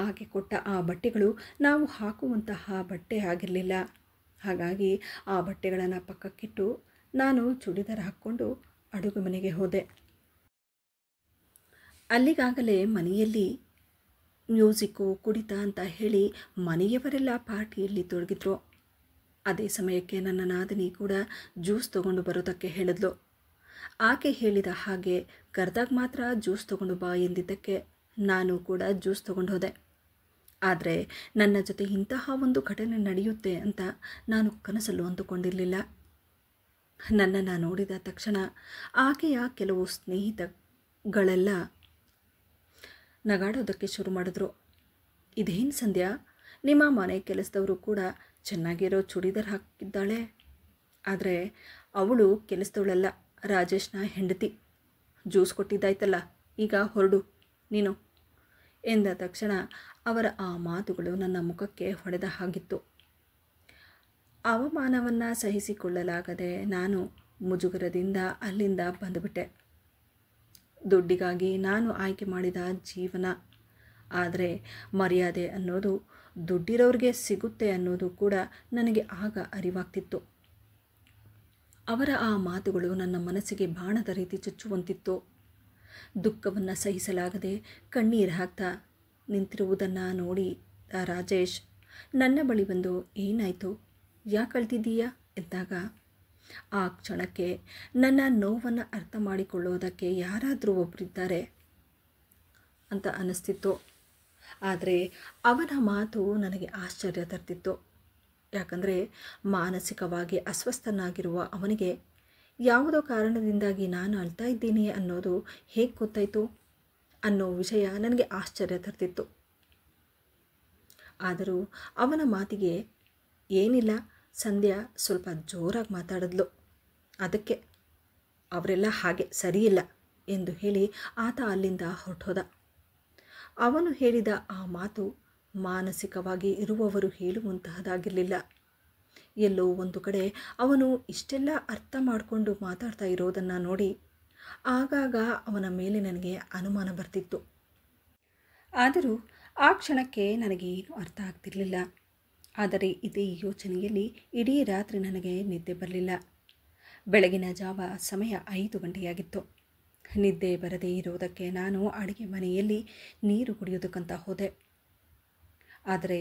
ಆಕೆ ಕೊಟ್ಟ ಆ ಬಟ್ಟೆಗಳು ನಾವು ಹಾಕುವಂತಹ ಬಟ್ಟೆ ಆಗಿರಲಿಲ್ಲ. ಹಾಗಾಗಿ ಆ ಬಟ್ಟೆಗಳನ್ನು ಪಕ್ಕಕ್ಕಿಟ್ಟು ನಾನು ಚೂಡಿದಾರ ಹಾಕ್ಕೊಂಡು ಅಡುಗೆ ಮನೆಗೆ ಹೋದೆ. ಅಲ್ಲಿಗಾಗಲೇ ಮನೆಯಲ್ಲಿ ಮ್ಯೂಸಿಕ್ಕು, ಕುಡಿತ ಅಂತ ಹೇಳಿ ಮನೆಯವರೆಲ್ಲ ಪಾರ್ಟಿಯಲ್ಲಿ ತೊಡಗಿದ್ರು. ಅದೇ ಸಮಯಕ್ಕೆ ನನ್ನ ನಾದಿನಿ ಕೂಡ ಜ್ಯೂಸ್ ತೊಗೊಂಡು ಬರೋದಕ್ಕೆ ಹೇಳಿದ್ಲು. ಆಕೆ ಹೇಳಿದ ಹಾಗೆ ಕರೆದಾಗ ಮಾತ್ರ ಜ್ಯೂಸ್ ತೊಗೊಂಡು ಬಾ ಎಂದಿದ್ದಕ್ಕೆ ನಾನು ಕೂಡ ಜ್ಯೂಸ್ ತೊಗೊಂಡು ಹೋದೆ. ಆದರೆ ನನ್ನ ಜೊತೆ ಇಂತಹ ಒಂದು ಘಟನೆ ನಡೆಯುತ್ತೆ ಅಂತ ನಾನು ಕನಸಲ್ಲೂ ಅಂದುಕೊಂಡಿರಲಿಲ್ಲ. ನನ್ನನ್ನು ನೋಡಿದ ತಕ್ಷಣ ಆಕೆಯ ಕೆಲವು ಸ್ನೇಹಿತಗಳೆಲ್ಲ ನಗಾಡೋದಕ್ಕೆ ಶುರು ಮಾಡಿದ್ರು. ಇದೇನು ಸಂಧ್ಯಾ, ನಿಮ್ಮ ಮನೆ ಕೆಲಸದವರು ಕೂಡ ಚೆನ್ನಾಗಿರೋ ಚೂಡಿದಾರ್ ಹಾಕಿದ್ದಾಳೆ, ಆದರೆ ಅವಳು ಕೆಲಸದವಳಲ್ಲ, ರಾಜೇಶ್ನ ಹೆಂಡತಿ. ಜ್ಯೂಸ್ ಕೊಟ್ಟಿದ್ದಾಯ್ತಲ್ಲ, ಈಗ ಹೊರಡು ನೀನು ಎಂದ ತಕ್ಷಣ ಅವರ ಆ ಮಾತುಗಳು ನನ್ನ ಮುಖಕ್ಕೆ ಹೊಡೆದ ಹಾಗಿತ್ತು. ಅವಮಾನವನ್ನು ಸಹಿಸಿಕೊಳ್ಳಲಾಗದೆ ನಾನು ಮುಜುಗರದಿಂದ ಅಲ್ಲಿಂದ ಬಂದುಬಿಟ್ಟೆ. ದುಡ್ಡಿಗಾಗಿ ನಾನು ಆಯ್ಕೆ ಮಾಡಿದ ಜೀವನ, ಆದರೆ ಮರ್ಯಾದೆ ಅನ್ನೋದು ದುಡ್ಡಿರೋರಿಗೆ ಸಿಗುತ್ತೆ ಅನ್ನೋದು ಕೂಡ ನನಗೆ ಆಗ ಅರಿವಾಗ್ತಿತ್ತು. ಅವರ ಆ ಮಾತುಗಳು ನನ್ನ ಮನಸ್ಸಿಗೆ ಬಾಣದ ರೀತಿ ಚುಚ್ಚುವಂತಿತ್ತು. ದುಃಖವನ್ನು ಸಹಿಸಲಾಗದೆ ಕಣ್ಣೀರು ಹಾಕ್ತಾ ನಿಂತಿರುವುದನ್ನು ನೋಡಿ ರಾಜೇಶ್ ನನ್ನ ಬಳಿ ಬಂದು, ಏನಾಯಿತು, ಯಾಕೆ ಅಳ್ತಿದ್ದೀಯಾ ಎಂದಾಗ ಆ ಕ್ಷಣಕ್ಕೆ ನನ್ನ ನೋವನ್ನು ಅರ್ಥ ಮಾಡಿಕೊಳ್ಳೋದಕ್ಕೆ ಯಾರಾದರೂ ಒಬ್ಬರಿದ್ದಾರೆ ಅಂತ ಅನ್ನಿಸ್ತಿತ್ತು. ಆದರೆ ಅವನ ಮಾತು ನನಗೆ ಆಶ್ಚರ್ಯ ತರ್ತಿತ್ತು. ಯಾಕಂದರೆ ಮಾನಸಿಕವಾಗಿ ಅಸ್ವಸ್ಥನಾಗಿರುವ ಅವನಿಗೆ ಯಾವುದೋ ಕಾರಣದಿಂದಾಗಿ ನಾನು ಅಳ್ತಾ ಇದ್ದೀನಿ ಅನ್ನೋದು ಹೇಗೆ ಗೊತ್ತಾಯಿತು ಅನ್ನೋ ವಿಷಯ ನನಗೆ ಆಶ್ಚರ್ಯ ತರ್ತಿತ್ತು. ಆದರೂ ಅವನ ಮಾತಿಗೆ ಏನಿಲ್ಲ, ಸಂಧ್ಯಾ ಸ್ವಲ್ಪ ಜೋರಾಗಿ ಮಾತಾಡಿದ್ಲು, ಅದಕ್ಕೆ ಅವರೆಲ್ಲ ಹಾಗೆ ಸರಿಯಿಲ್ಲ ಎಂದು ಹೇಳಿ ಆತ ಅಲ್ಲಿಂದ ಹೊರಟೋದ. ಅವನು ಹೇಳಿದ ಆ ಮಾತು ಮಾನಸಿಕವಾಗಿ ಇರುವವರು ಹೇಳುವಂತಹದ್ದಾಗಿರಲಿಲ್ಲ. ಎಲ್ಲೋ ಒಂದು ಕಡೆ ಅವನು ಇಷ್ಟೆಲ್ಲ ಅರ್ಥ ಮಾಡಿಕೊಂಡು ಮಾತಾಡ್ತಾ ಇರೋದನ್ನು ನೋಡಿ ಆಗಾಗ ಅವನ ಮೇಲೆ ನನಗೆ ಅನುಮಾನ ಬರ್ತಿತ್ತು. ಆದರೂ ಆ ಕ್ಷಣಕ್ಕೆ ನನಗೇನು ಅರ್ಥ ಆಗ್ತಿರಲಿಲ್ಲ. ಆದರೆ ಇದೇ ಯೋಚನೆಯಲ್ಲಿ ಇಡೀ ರಾತ್ರಿ ನನಗೆ ನಿದ್ದೆ ಬರಲಿಲ್ಲ. ಬೆಳಗಿನ ಜಾವ ಸಮಯ 5 ಗಂಟೆಯಾಗಿತ್ತು. ನಿದ್ದೆ ಬರದೇ ಇರುವುದಕ್ಕೆ ನಾನು ಅಡುಗೆ ಮನೆಯಲ್ಲಿ ನೀರು ಕುಡಿಯೋದಕ್ಕಂತ ಹೋದೆ. ಆದರೆ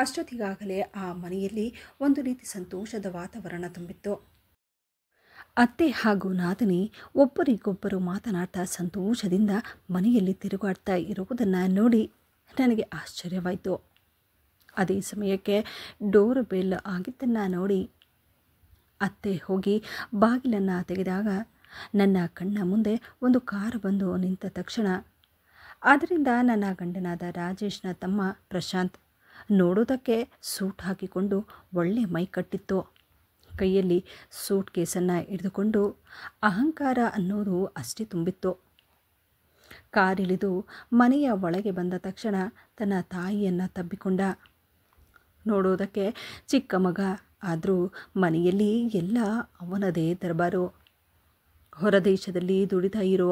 ಅಷ್ಟೊತ್ತಿಗಾಗಲೇ ಆ ಮನೆಯಲ್ಲಿ ಒಂದು ರೀತಿ ಸಂತೋಷದ ವಾತಾವರಣ ತುಂಬಿತ್ತು. ಅತ್ತೆ ಹಾಗೂ ನಾದಿನಿ ಒಬ್ಬರಿಗೊಬ್ಬರು ಮಾತನಾಡ್ತಾ ಸಂತೋಷದಿಂದ ಮನೆಯಲ್ಲಿ ತಿರುಗಾಡ್ತಾ ಇರುವುದನ್ನು ನೋಡಿ ನನಗೆ ಆಶ್ಚರ್ಯವಾಯಿತು. ಅದೇ ಸಮಯಕ್ಕೆ ಡೋರ್ ಬೆಲ್ ಆಗಿದ್ದನ್ನು ನೋಡಿ ಅತ್ತೆ ಹೋಗಿ ಬಾಗಿಲನ್ನು ತೆಗೆದಾಗ ನನ್ನ ಕಣ್ಣ ಮುಂದೆ ಒಂದು ಕಾರು ಬಂದು ನಿಂತ ತಕ್ಷಣ ಅದರಿಂದ ನನ್ನ ಗಂಡನಾದ ರಾಜೇಶ್ನ ತಮ್ಮ ಪ್ರಶಾಂತ್ ನೋಡೋದಕ್ಕೆ ಸೂಟ್ ಹಾಕಿಕೊಂಡು ಒಳ್ಳೆ ಮೈ ಕಟ್ಟಿತ್ತು. ಕೈಯಲ್ಲಿ ಸೂಟ್ ಕೇಸನ್ನು ಹಿಡಿದುಕೊಂಡು ಅಹಂಕಾರ ಅನ್ನೋದು ಅಷ್ಟೇ ತುಂಬಿತ್ತು. ಕಾರಿಳಿದು ಮನೆಯ ಒಳಗೆ ಬಂದ ತಕ್ಷಣ ತನ್ನ ತಾಯಿಯನ್ನು ತಬ್ಬಿಕೊಂಡ. ನೋಡೋದಕ್ಕೆ ಚಿಕ್ಕ ಮಗ, ಆದರೂ ಮನೆಯಲ್ಲಿ ಎಲ್ಲ ಅವನದೇ ದರ್ಬಾರು. ಹೊರದೇಶದಲ್ಲಿ ದುಡಿತಾ ಇರೋ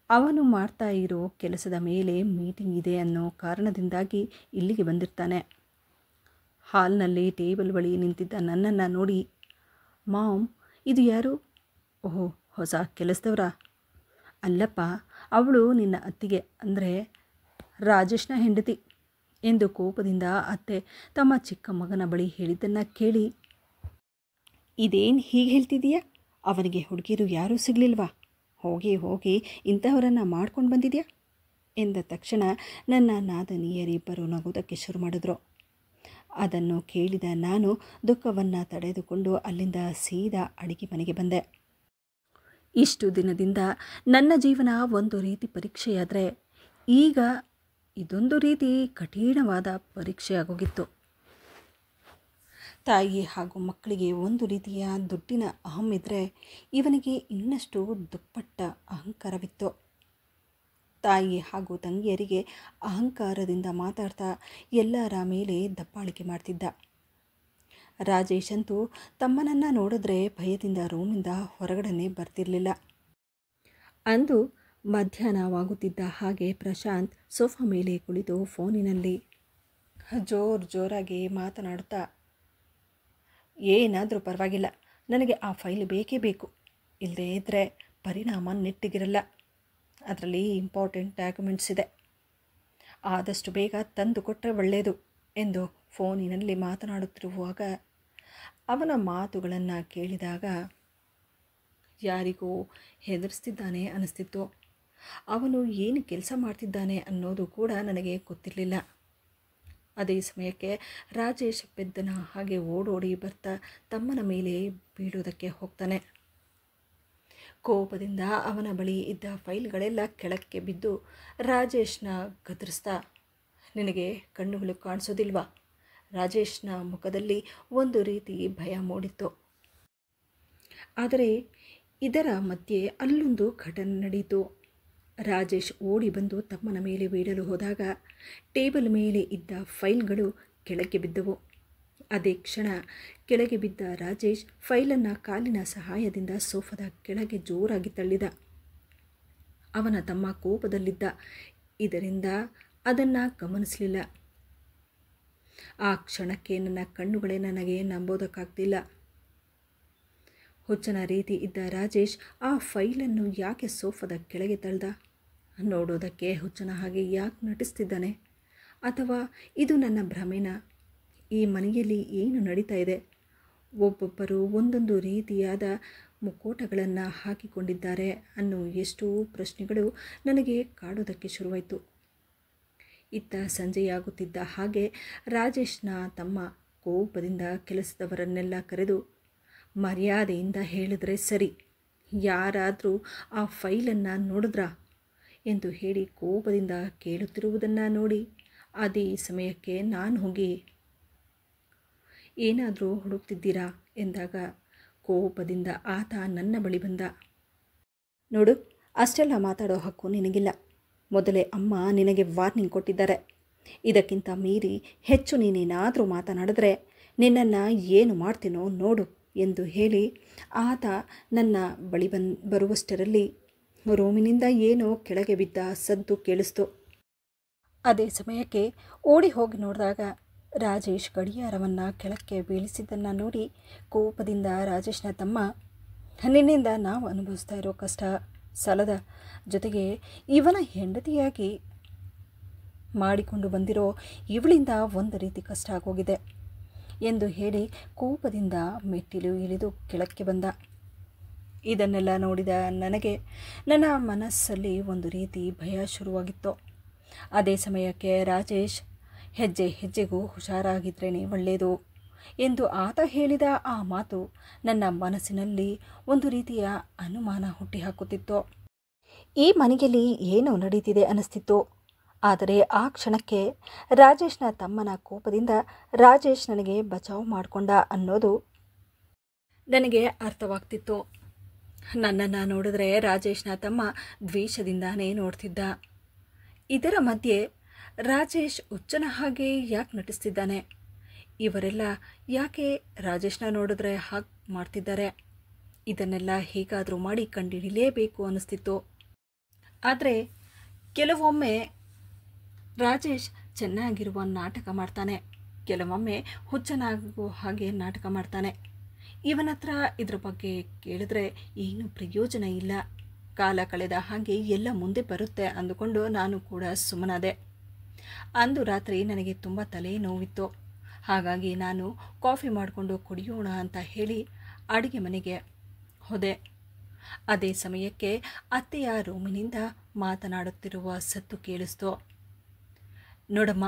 ಅವನು ಮಾಡ್ತಾ ಇರೋ ಕೆಲಸದ ಮೇಲೆ ಮೀಟಿಂಗ್ ಇದೆ ಅನ್ನೋ ಕಾರಣದಿಂದಾಗಿ ಇಲ್ಲಿಗೆ ಬಂದಿರ್ತಾನೆ. ಹಾಲ್ನಲ್ಲಿ ಟೇಬಲ್ ಬಳಿ ನಿಂತಿದ್ದ ನನ್ನನ್ನು ನೋಡಿ, ಮಾಮ್, ಇದು ಯಾರು? ಓಹೋ, ಹೊಸ ಕೆಲಸದವರ? ಅಲ್ಲಪ್ಪ, ಅವಳು ನಿನ್ನ ಅತ್ತಿಗೆ, ಅಂದರೆ ರಾಜೇಶ್ನ ಹೆಂಡತಿ ಎಂದು ಕೋಪದಿಂದ ಅತ್ತೆ ತಮ್ಮ ಚಿಕ್ಕ ಮಗನ ಬಳಿ ಹೇಳಿದ್ದನ್ನು ಕೇಳಿ, ಇದೇನು ಹೀಗೆ ಹೇಳ್ತಿದೀಯಾ? ಅವನಿಗೆ ಹುಡುಗಿರು ಯಾರೂ ಸಿಗಲಿಲ್ವಾ? ಹೋಗಿ ಹೋಗಿ ಇಂಥವರನ್ನು ಮಾಡ್ಕೊಂಡು ಬಂದಿದೆಯಾ ಎಂದ ತಕ್ಷಣ ನನ್ನ ನಾದನಿಯರಿಬ್ಬರು ನಗೋದಕ್ಕೆ ಶುರು ಮಾಡಿದ್ರು. ಅದನ್ನು ಕೇಳಿದ ನಾನು ದುಃಖವನ್ನು ತಡೆದುಕೊಂಡು ಅಲ್ಲಿಂದ ಸೀದಾ ಅಡಿಗೆ ಮನೆಗೆ ಬಂದೆ. ಇಷ್ಟು ದಿನದಿಂದ ನನ್ನ ಜೀವನ ಒಂದು ರೀತಿ ಪರೀಕ್ಷೆಯಾದರೆ ಈಗ ಇದೊಂದು ರೀತಿ ಕಠಿಣವಾದ ಪರೀಕ್ಷೆಯಾಗೋಗಿತ್ತು. ತಾಯಿ ಹಾಗೂ ಮಕ್ಕಳಿಗೆ ಒಂದು ರೀತಿಯ ದುಡ್ಡಿನ ಅಹಂ ಇದ್ದರೆ ಇವನಿಗೆ ಇನ್ನಷ್ಟು ದುಪ್ಪಟ್ಟ ಅಹಂಕಾರವಿತ್ತು. ತಾಯಿ ಹಾಗೂ ತಂಗಿಯರಿಗೆ ಅಹಂಕಾರದಿಂದ ಮಾತಾಡ್ತಾ ಎಲ್ಲರ ಮೇಲೆ ದಬ್ಬಾಳಿಕೆ ಮಾಡ್ತಿದ್ದ. ರಾಜೇಶ್ ಅಂತೂ ತಮ್ಮನನ್ನು ನೋಡಿದ್ರೆ ಭಯದಿಂದ ರೂಮಿಂದ ಹೊರಗಡೆ ಬರ್ತಿರಲಿಲ್ಲ. ಅಂದು ಮಧ್ಯಾಹ್ನವಾಗುತ್ತಿದ್ದ ಹಾಗೆ ಪ್ರಶಾಂತ್ ಸೋಫಾ ಮೇಲೆ ಕುಳಿತು ಫೋನಿನಲ್ಲಿ ಜೋರಾಗಿ ಮಾತನಾಡುತ್ತಾ, ಏನಾದರೂ ಪರವಾಗಿಲ್ಲ, ನನಗೆ ಆ ಫೈಲ್ ಬೇಕೇ ಬೇಕು, ಇಲ್ಲದೇ ಇದ್ದರೆ ಪರಿಣಾಮ ನೆಟ್ಟಿಗಿರಲ್ಲ. ಅದರಲ್ಲಿ ಇಂಪಾರ್ಟೆಂಟ್ ಡಾಕ್ಯುಮೆಂಟ್ಸ್ ಇದೆ, ಆದಷ್ಟು ಬೇಗ ತಂದು ಕೊಟ್ಟರೆ ಒಳ್ಳೆಯದು ಎಂದು ಫೋನಿನಲ್ಲಿ ಮಾತನಾಡುತ್ತಿರುವಾಗ ಅವನ ಮಾತುಗಳನ್ನು ಕೇಳಿದಾಗ ಯಾರಿಗೂ ಹೆದರಿಸ್ತಿದ್ದಾನೆ ಅನ್ನಿಸ್ತಿತ್ತು. ಅವನು ಏನು ಕೆಲಸ ಮಾಡ್ತಿದ್ದಾನೆ ಅನ್ನೋದು ಕೂಡ ನನಗೆ ಗೊತ್ತಿರಲಿಲ್ಲ. ಅದೇ ಸಮಯಕ್ಕೆ ರಾಜೇಶ್ ಪೆದ್ದನ ಹಾಗೆ ಓಡೋಡಿ ಬರ್ತಾ ತಮ್ಮನ ಮೇಲೆ ಬೀಳೋದಕ್ಕೆ ಹೋಗ್ತಾನೆ. ಕೋಪದಿಂದ ಅವನ ಬಳಿ ಇದ್ದ ಫೈಲ್ಗಳೆಲ್ಲ ಕೆಳಕ್ಕೆ ಬಿದ್ದು ರಾಜೇಶ್ನ ಗದರಿಸ್ತಾ, ನಿನಗೆ ಕಣ್ಣುಗಳು ಕಾಣಿಸೋದಿಲ್ವಾ? ರಾಜೇಶ್ನ ಮುಖದಲ್ಲಿ ಒಂದು ರೀತಿ ಭಯ ಮೂಡಿತ್ತು. ಆದರೆ ಇದರ ಮಧ್ಯೆ ಅಲ್ಲೊಂದು ಘಟನೆ ನಡೆಯಿತು. ರಾಜೇಶ್ ಓಡಿ ಬಂದು ತಮ್ಮನ ಮೇಲೆ ಬೀಳಲು ಹೋದಾಗ ಟೇಬಲ್ ಮೇಲೆ ಇದ್ದ ಫೈಲ್ಗಳು ಕೆಳಗೆ ಬಿದ್ದವು. ಅದೇ ಕ್ಷಣ ಕೆಳಗೆ ಬಿದ್ದ ರಾಜೇಶ್ ಫೈಲನ್ನು ಕಾಲಿನ ಸಹಾಯದಿಂದ ಸೋಫಾದ ಕೆಳಗೆ ಜೋರಾಗಿ ತಳ್ಳಿದ. ಅವನ ತಮ್ಮ ಕೋಪದಲ್ಲಿದ್ದ, ಇದರಿಂದ ಅದನ್ನು ಗಮನಿಸಲಿಲ್ಲ. ಆ ಕ್ಷಣಕ್ಕೆ ನನ್ನ ಕಣ್ಣುಗಳೇ ನನಗೆ ನಂಬೋದಕ್ಕಾಗ್ತಿಲ್ಲ. ಹುಚ್ಚನ ರೀತಿ ಇದ್ದ ರಾಜೇಶ್ ಆ ಫೈಲನ್ನು ಯಾಕೆ ಸೋಫಾದ ಕೆಳಗೆ ತಳ್ದ? ನೋಡೋದಕ್ಕೆ ಹುಚ್ಚನ ಹಾಗೆ ಯಾಕೆ ನಟಿಸ್ತಿದ್ದಾನೆ? ಅಥವಾ ಇದು ನನ್ನ ಭ್ರಮೆನಾ? ಈ ಮನೆಯಲ್ಲಿ ಏನು ನಡೀತಾ ಇದೆ? ಒಬ್ಬೊಬ್ಬರು ಒಂದೊಂದು ರೀತಿಯಾದ ಮುಖೋಟಗಳನ್ನು ಹಾಕಿಕೊಂಡಿದ್ದಾರೆ ಅನ್ನೋ ಎಷ್ಟೋ ಪ್ರಶ್ನೆಗಳು ನನಗೆ ಕಾಡೋದಕ್ಕೆ ಶುರುವಾಯಿತು. ಇತ್ತ ಸಂಜೆಯಾಗುತ್ತಿದ್ದ ಹಾಗೆ ರಾಜೇಶ್ನ ತಮ್ಮ ಕೋಪದಿಂದ ಕೆಲಸದವರನ್ನೆಲ್ಲ ಕರೆದು, ಮರ್ಯಾದೆಯಿಂದ ಹೇಳಿದ್ರೆ ಸರಿ, ಯಾರಾದರೂ ಆ ಫೈಲನ್ನು ನೋಡಿದ್ರಾ ಎಂದು ಹೇಳಿ ಕೋಪದಿಂದ ಕೇಳುತ್ತಿರುವುದನ್ನು ನೋಡಿ ಅದೇ ಸಮಯಕ್ಕೆ ನಾನು ಹೋಗಿ, ಏನಾದರೂ ಹುಡುಕ್ತಿದ್ದೀರಾ ಎಂದಾಗ ಕೋಪದಿಂದ ಆತ ನನ್ನ ಬಳಿ ಬಂದ. ನೋಡು, ಅಷ್ಟೆಲ್ಲ ಮಾತಾಡೋ ಹಕ್ಕು ನಿನಗಿಲ್ಲ. ಮೊದಲೇ ಅಮ್ಮ ನಿನಗೆ ವಾರ್ನಿಂಗ್ ಕೊಟ್ಟಿದ್ದಾರೆ. ಇದಕ್ಕಿಂತ ಮೀರಿ ಹೆಚ್ಚು ನೀನೇನಾದರೂ ಮಾತನಾಡಿದ್ರೆ ನಿನ್ನನ್ನು ಏನು ಮಾಡ್ತೀನೋ ನೋಡು ಎಂದು ಹೇಳಿ ಆತ ನನ್ನ ಬಳಿ ಬರುವಷ್ಟರಲ್ಲಿ ರೂಮಿನಿಂದ ಏನೋ ಕೆಳಗೆ ಬಿದ್ದ ಸದ್ದು ಕೇಳಿಸ್ತು. ಅದೇ ಸಮಯಕ್ಕೆ ಓಡಿ ಹೋಗಿ ನೋಡಿದಾಗ ರಾಜೇಶ್ ಗಡಿಯಾರವನ್ನು ಕೆಳಕ್ಕೆ ಬೀಳಿಸಿದ್ದನ್ನು ನೋಡಿ ಕೋಪದಿಂದ ರಾಜೇಶ್ನ ತಮ್ಮ, ನಿನ್ನಿಂದ ನಾವು ಅನುಭವಿಸ್ತಾ ಇರೋ ಕಷ್ಟ ಸಲದ, ಜೊತೆಗೆ ಇವನ ಹೆಂಡತಿಯಾಗಿ ಮಾಡಿಕೊಂಡು ಬಂದಿರೋ ಇವಳಿಂದ ಒಂದು ರೀತಿ ಕಷ್ಟ ಆಗೋಗಿದೆ ಎಂದು ಹೇಳಿ ಕೋಪದಿಂದ ಮೆಟ್ಟಿಲು ಇಳಿದು ಕೆಳಕ್ಕೆ ಬಂದ. ಇದನ್ನೆಲ್ಲ ನೋಡಿದ ನನಗೆ ನನ್ನ ಮನಸ್ಸಲ್ಲಿ ಒಂದು ರೀತಿ ಭಯ ಶುರುವಾಗಿತ್ತು. ಅದೇ ಸಮಯಕ್ಕೆ ರಾಜೇಶ್ ಹೆಜ್ಜೆ ಹೆಜ್ಜೆಗೂ ಹುಷಾರಾಗಿದ್ರೇ ಒಳ್ಳೆಯದು ಎಂದು ಆತ ಹೇಳಿದ ಆ ಮಾತು ನನ್ನ ಮನಸ್ಸಿನಲ್ಲಿ ಒಂದು ರೀತಿಯ ಅನುಮಾನ ಹುಟ್ಟಿಹಾಕುತ್ತಿತ್ತು. ಈ ಮನೆಯಲ್ಲಿ ಏನು ನಡೀತಿದೆ ಅನ್ನಿಸ್ತಿತ್ತು. ಆದರೆ ಆ ಕ್ಷಣಕ್ಕೆ ರಾಜೇಶ್ನ ತಮ್ಮನ ಕೋಪದಿಂದ ರಾಜೇಶ್ ನನಗೆ ಬಚಾವ್ ಮಾಡಿಕೊಂಡ ಅನ್ನೋದು ನನಗೆ ಅರ್ಥವಾಗ್ತಿತ್ತು. ನನ್ನನ್ನು ನೋಡಿದ್ರೆ ರಾಜೇಶ್ನ ತಮ್ಮ ದ್ವೇಷದಿಂದಾನೇ ನೋಡ್ತಿದ್ದ. ಇದರ ಮಧ್ಯೆ ರಾಜೇಶ್ ಹುಚ್ಚನ ಹಾಗೆ ಯಾಕೆ ನಟಿಸ್ತಿದ್ದಾನೆ? ಇವರೆಲ್ಲ ಯಾಕೆ ರಾಜೇಶ್ನ ನೋಡಿದ್ರೆ ಹಾಗೆ ಮಾಡ್ತಿದ್ದಾರೆ? ಇದನ್ನೆಲ್ಲ ಹೇಗಾದರೂ ಮಾಡಿ ಕಂಡುಹಿಡಿಯಲೇಬೇಕು ಅನ್ನಿಸ್ತಿತ್ತು. ಆದರೆ ಕೆಲವೊಮ್ಮೆ ರಾಜೇಶ್ ಚೆನ್ನಾಗಿರುವ ನಾಟಕ ಮಾಡ್ತಾನೆ, ಕೆಲವೊಮ್ಮೆ ಹುಚ್ಚನಾಗುವ ಹಾಗೆ ನಾಟಕ ಮಾಡ್ತಾನೆ. ಇವನ ಹತ್ರ ಇದ್ರ ಬಗ್ಗೆ ಕೇಳಿದ್ರೆ ಏನು ಪ್ರಯೋಜನ ಇಲ್ಲ, ಕಾಲ ಕಳೆದ ಹಾಗೆ ಎಲ್ಲ ಮುಂದೆ ಬರುತ್ತೆ ಅಂದುಕೊಂಡು ನಾನು ಕೂಡ ಸುಮ್ಮನಾದೆ. ಅಂದು ರಾತ್ರಿ ನನಗೆ ತುಂಬ ತಲೆ ನೋವಿತ್ತು. ಹಾಗಾಗಿ ನಾನು ಕಾಫಿ ಮಾಡಿಕೊಂಡು ಕುಡಿಯೋಣ ಅಂತ ಹೇಳಿ ಅಡುಗೆ ಮನೆಗೆ ಹೋದೆ. ಅದೇ ಸಮಯಕ್ಕೆ ಅತ್ತೆಯ ರೂಮಿನಿಂದ ಮಾತನಾಡುತ್ತಿರುವ ಸದ್ದು ಕೇಳಿಸ್ತು. ನೋಡಮ್ಮ,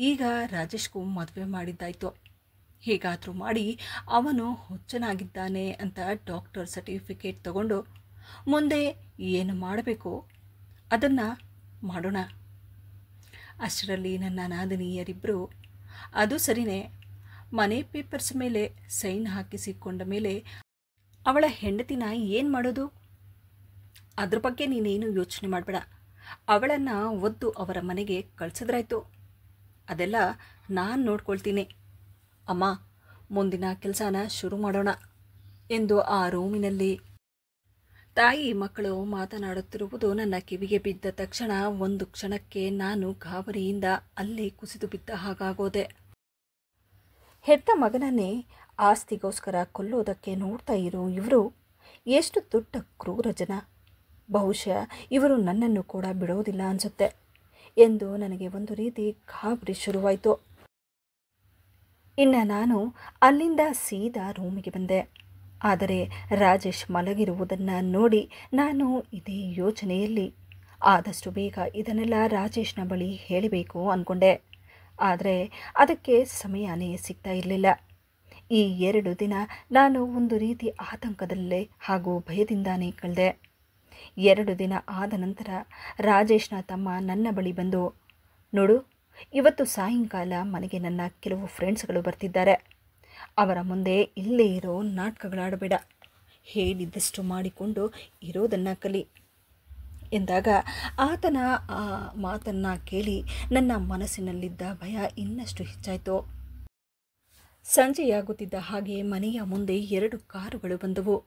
ಈಗ ರಾಜೇಶ್ಗೂ ಮದುವೆ ಮಾಡಿದ್ದಾಯಿತು. ಹೇಗಾದರೂ ಮಾಡಿ ಅವನು ಹುಚ್ಚನಾಗಿದ್ದಾನೆ ಅಂತ ಡಾಕ್ಟರ್ ಸರ್ಟಿಫಿಕೇಟ್ ತಗೊಂಡು ಮುಂದೆ ಏನು ಮಾಡಬೇಕು ಅದನ್ನು ಮಾಡೋಣ. ಅಷ್ಟರಲ್ಲಿ ನನ್ನ ನಾದಿನಿಯರಿಬ್ಬರು, ಅದು ಸರಿನೇ, ಮನೆ ಪೇಪರ್ಸ್ ಮೇಲೆ ಸೈನ್ ಹಾಕಿಸಿಕೊಂಡ ಮೇಲೆ ಅವಳ ಹೆಂಡತಿನ ಏನು ಮಾಡೋದು? ಅದ್ರ ಬಗ್ಗೆ ನೀನೇನು ಯೋಚನೆ ಮಾಡಬೇಡ, ಅವಳನ್ನು ಒದ್ದು ಅವರ ಮನೆಗೆ ಕಳಿಸಿದ್ರಾಯ್ತು, ಅದೆಲ್ಲ ನಾನು ನೋಡ್ಕೊಳ್ತೀನಿ. ಅಮ್ಮ, ಮುಂದಿನ ಕೆಲಸನ ಶುರು ಮಾಡೋಣ ಎಂದು ಆ ರೂಮಿನಲ್ಲಿ ತಾಯಿ ಮಕ್ಕಳು ಮಾತನಾಡುತ್ತಿರುವುದು ನನ್ನ ಕಿವಿಗೆ ಬಿದ್ದ ತಕ್ಷಣ ಒಂದು ಕ್ಷಣಕ್ಕೆ ನಾನು ಗಾಬರಿಯಿಂದ ಅಲ್ಲೇ ಕುಸಿದು ಬಿದ್ದ ಹಾಗಾಗೋದೆ. ಹೆತ್ತ ಮಗನನ್ನೇ ಆಸ್ತಿಗೋಸ್ಕರ ಕೊಲ್ಲೋದಕ್ಕೆ ನೋಡ್ತಾ ಇರೋ ಇವರು ಎಷ್ಟು ದೊಡ್ಡ ಕ್ರೂರ ಜನ. ಬಹುಶಃ ಇವರು ನನ್ನನ್ನು ಕೂಡ ಬಿಡೋದಿಲ್ಲ ಅನಿಸುತ್ತೆ ಎಂದು ನನಗೆ ಒಂದು ರೀತಿ ಗಾಬರಿ ಶುರುವಾಯಿತು. ಇನ್ನು ನಾನು ಅಲ್ಲಿಂದ ಸೀದಾ ರೂಮಿಗೆ ಬಂದೆ. ಆದರೆ ರಾಜೇಶ್ ಮಲಗಿರುವುದನ್ನು ನೋಡಿ ನಾನು ಇದೇ ಯೋಚನೆಯಲ್ಲಿ ಆದಷ್ಟು ಬೇಗ ಇದನ್ನೆಲ್ಲ ರಾಜೇಶ್ನ ಬಳಿ ಹೇಳಬೇಕು ಅಂದ್ಕೊಂಡೆ. ಆದರೆ ಅದಕ್ಕೆ ಸಮಯನೇ ಸಿಗ್ತಾ ಇರಲಿಲ್ಲ. ಈ 2 ದಿನ ನಾನು ಒಂದು ರೀತಿ ಆತಂಕದಲ್ಲೇ ಹಾಗೂ ಭಯದಿಂದಾನೇ ಕಳೆದೆ. 2 ದಿನ ಆದ ನಂತರ ರಾಜೇಶ್ನ ತಮ್ಮ ನನ್ನ ಬಳಿ ಬಂದು, ನೋಡು, ಇವತ್ತು ಸಾಯಂಕಾಲ ಮನೆಗೆ ನನ್ನ ಕೆಲವು ಫ್ರೆಂಡ್ಸ್ಗಳು ಬರ್ತಿದ್ದಾರೆ. ಅವರ ಮುಂದೆ ಇಲ್ಲೇ ಇರೋ ನಾಟಕಗಳಾಡಬೇಡ, ಹೇಳಿದ್ದಷ್ಟು ಮಾಡಿಕೊಂಡು ಇರೋದನ್ನು ಕಲಿ ಎಂದಾಗ ಆತನ ಆ ಮಾತನ್ನು ಕೇಳಿ ನನ್ನ ಮನಸ್ಸಿನಲ್ಲಿದ್ದ ಭಯ ಇನ್ನಷ್ಟು ಹೆಚ್ಚಾಯಿತು. ಸಂಜೆಯಾಗುತ್ತಿದ್ದ ಹಾಗೆ ಮನೆಯ ಮುಂದೆ 2 ಕಾರುಗಳು ಬಂದವು.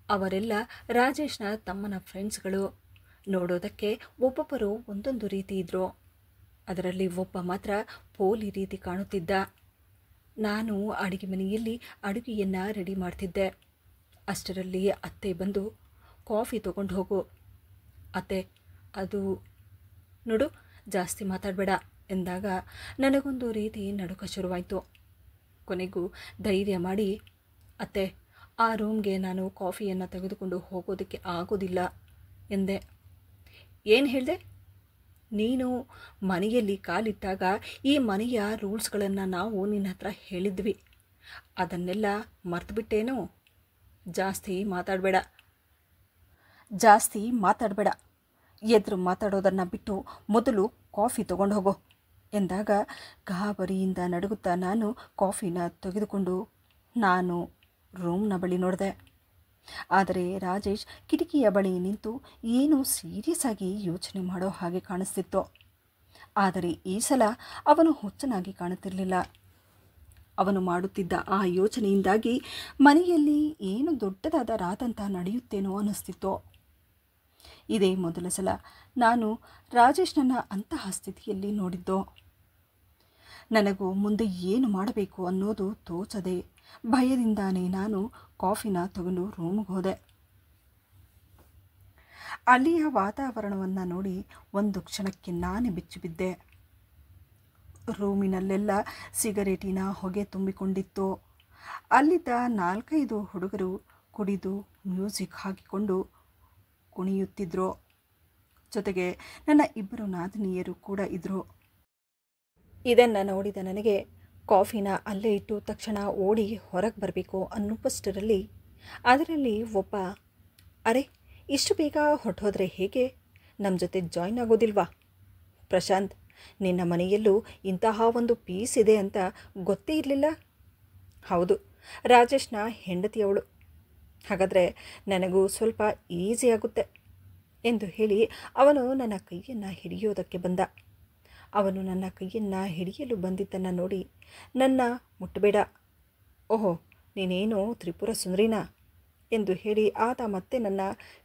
ಅವರೆಲ್ಲ ರಾಜೇಶ್ನ ತಮ್ಮನ ಫ್ರೆಂಡ್ಸ್ಗಳು. ನೋಡೋದಕ್ಕೆ ಒಬ್ಬೊಬ್ಬರು ಒಂದೊಂದು ರೀತಿ ಇದ್ದರು. ಅದರಲ್ಲಿ ಒಬ್ಬ ಮಾತ್ರ ಪೋಲಿ ರೀತಿ ಕಾಣುತ್ತಿದ್ದ. ನಾನು ಅಡುಗೆ ಮನೆಯಲ್ಲಿ ಅಡುಗೆಯನ್ನು ರೆಡಿ ಮಾಡ್ತಿದ್ದೆ. ಅಷ್ಟರಲ್ಲಿ ಅತ್ತೆ ಬಂದು, ಕಾಫಿ ತೊಗೊಂಡು ಹೋಗು. ಅತ್ತೆ, ಅದು ನೋಡು, ಜಾಸ್ತಿ ಮಾತಾಡಬೇಡ ಎಂದಾಗ ನನಗೊಂದು ರೀತಿ ನಡುಕ ಶುರುವಾಯಿತು. ಕೊನೆಗೂ ಧೈರ್ಯ ಮಾಡಿ, ಅತ್ತೆ, ಆ ರೂಮ್ಗೆ ನಾನು ಕಾಫಿಯನ್ನು ತೆಗೆದುಕೊಂಡು ಹೋಗೋದಕ್ಕೆ ಆಗೋದಿಲ್ಲ ಎಂದೆ. ಏನು ಹೇಳಿದೆ? ನೀನು ಮನೆಯಲ್ಲಿ ಕಾಲಿಟ್ಟಾಗ ಈ ಮನೆಯ ರೂಲ್ಸ್ಗಳನ್ನು ನಾವು ನಿನ್ನ ಹತ್ರ ಹೇಳಿದ್ವಿ, ಅದನ್ನೆಲ್ಲ ಮರ್ತುಬಿಟ್ಟೇನೋ? ಜಾಸ್ತಿ ಮಾತಾಡಬೇಡ, ಎದುರು ಮಾತಾಡೋದನ್ನು ಬಿಟ್ಟು ಮೊದಲು ಕಾಫಿ ತೊಗೊಂಡು ಹೋಗೋ ಎಂದಾಗ ಗಾಬರಿಯಿಂದ ನಡುಗುತ್ತಾ ನಾನು ಕಾಫಿನ ತೆಗೆದುಕೊಂಡು ನಾನು ರೂಮ್ನ ಬಳಿ ನೋಡಿದೆ. ಆದರೆ ರಾಜೇಶ್ ಕಿಟಕಿಯ ಬಳಿ ನಿಂತು ಏನೋ ಸೀರಿಯಸ್ ಆಗಿ ಯೋಚನೆ ಮಾಡೋ ಹಾಗೆ ಕಾಣಿಸ್ತಿತ್ತು. ಆದರೆ ಈ ಸಲ ಅವನು ಹುಚ್ಚನಾಗಿ ಕಾಣುತ್ತಿರಲಿಲ್ಲ. ಅವನು ಮಾಡುತ್ತಿದ್ದ ಆ ಯೋಚನೆಯಿಂದಾಗಿ ಮನೆಯಲ್ಲಿ ಏನು ದೊಡ್ಡದಾದ ರಾದಂತ ನಡೆಯುತ್ತೇನೋ ಅನ್ನಿಸ್ತಿತ್ತು. ಇದೇ ಮೊದಲ ಸಲ ನಾನು ರಾಜೇಶ್ನನ್ನು ಅಂತಹ ಸ್ಥಿತಿಯಲ್ಲಿ ನೋಡಿದ್ದು. ನನಗೂ ಮುಂದೆ ಏನು ಮಾಡಬೇಕು ಅನ್ನೋದು ತೋಚದೆ ಭಯದಿಂದಾನೇ ನಾನು ಕಾಫಿನ ತಗೊಂಡು ರೂಮ್ಗೆ ಹೋದೆ. ಅಲ್ಲಿಯ ವಾತಾವರಣವನ್ನು ನೋಡಿ ಒಂದು ಕ್ಷಣಕ್ಕೆ ನಾನೇ ಬಿಚ್ಚಿಬಿದ್ದೆ. ರೂಮಿನಲ್ಲೆಲ್ಲ ಸಿಗರೇಟಿನ ಹೊಗೆ ತುಂಬಿಕೊಂಡಿತ್ತು. ಅಲ್ಲಿದ್ದ 4-5 ಹುಡುಗರು ಕುಡಿದು ಮ್ಯೂಸಿಕ್ ಹಾಕಿಕೊಂಡು ಕುಣಿಯುತ್ತಿದ್ದರು. ಜೊತೆಗೆ ನನ್ನ 2 ನಾದಿನಿಯರು ಕೂಡ ಇದ್ದರು. ಇದನ್ನು ನೋಡಿದ ನನಗೆ ಕಾಫಿನ ಅಲ್ಲೇ ಇಟ್ಟು ತಕ್ಷಣ ಓಡಿ ಹೊರಗೆ ಬರಬೇಕು ಅನ್ನುವಷ್ಟರಲ್ಲಿ ಅದರಲ್ಲಿ ಒಬ್ಬ, ಅರೆ ಇಷ್ಟು ಬೇಗ ಹೊರಟೋದ್ರೆ ಹೇಗೆ, ನಮ್ಮ ಜೊತೆ ಜಾಯ್ನ್ ಆಗೋದಿಲ್ವಾ? ಪ್ರಶಾಂತ್, ನಿನ್ನ ಮನೆಯಲ್ಲೂ ಇಂತಹ ಒಂದು ಪೀಸ್ ಇದೆ ಅಂತ ಗೊತ್ತೇ ಇರಲಿಲ್ಲ. ಹೌದು, ರಾಜೇಶ್ನ ಹೆಂಡತಿಯವಳು. ಹಾಗಾದರೆ ನನಗೂ ಸ್ವಲ್ಪ ಈಸಿ ಆಗುತ್ತೆ ಎಂದು ಹೇಳಿ ಅವನು ನನ್ನ ಕೈಯನ್ನು ಹಿಡಿಯೋದಕ್ಕೆ ಬಂದ. ಅವನು ನನ್ನ ಕೈಯನ್ನು ಹಿಡಿಯಲು ಬಂದಿದ್ದನ್ನು ನೋಡಿ, ನನ್ನ ಮುಟ್ಟಬೇಡ, ಓಹೋ ನೀನೇನು ತ್ರಿಪುರ ಸುಂದರಿನಾ ಎಂದು ಹೇಳಿ ಆತ ಮತ್ತೆ ನನ್ನ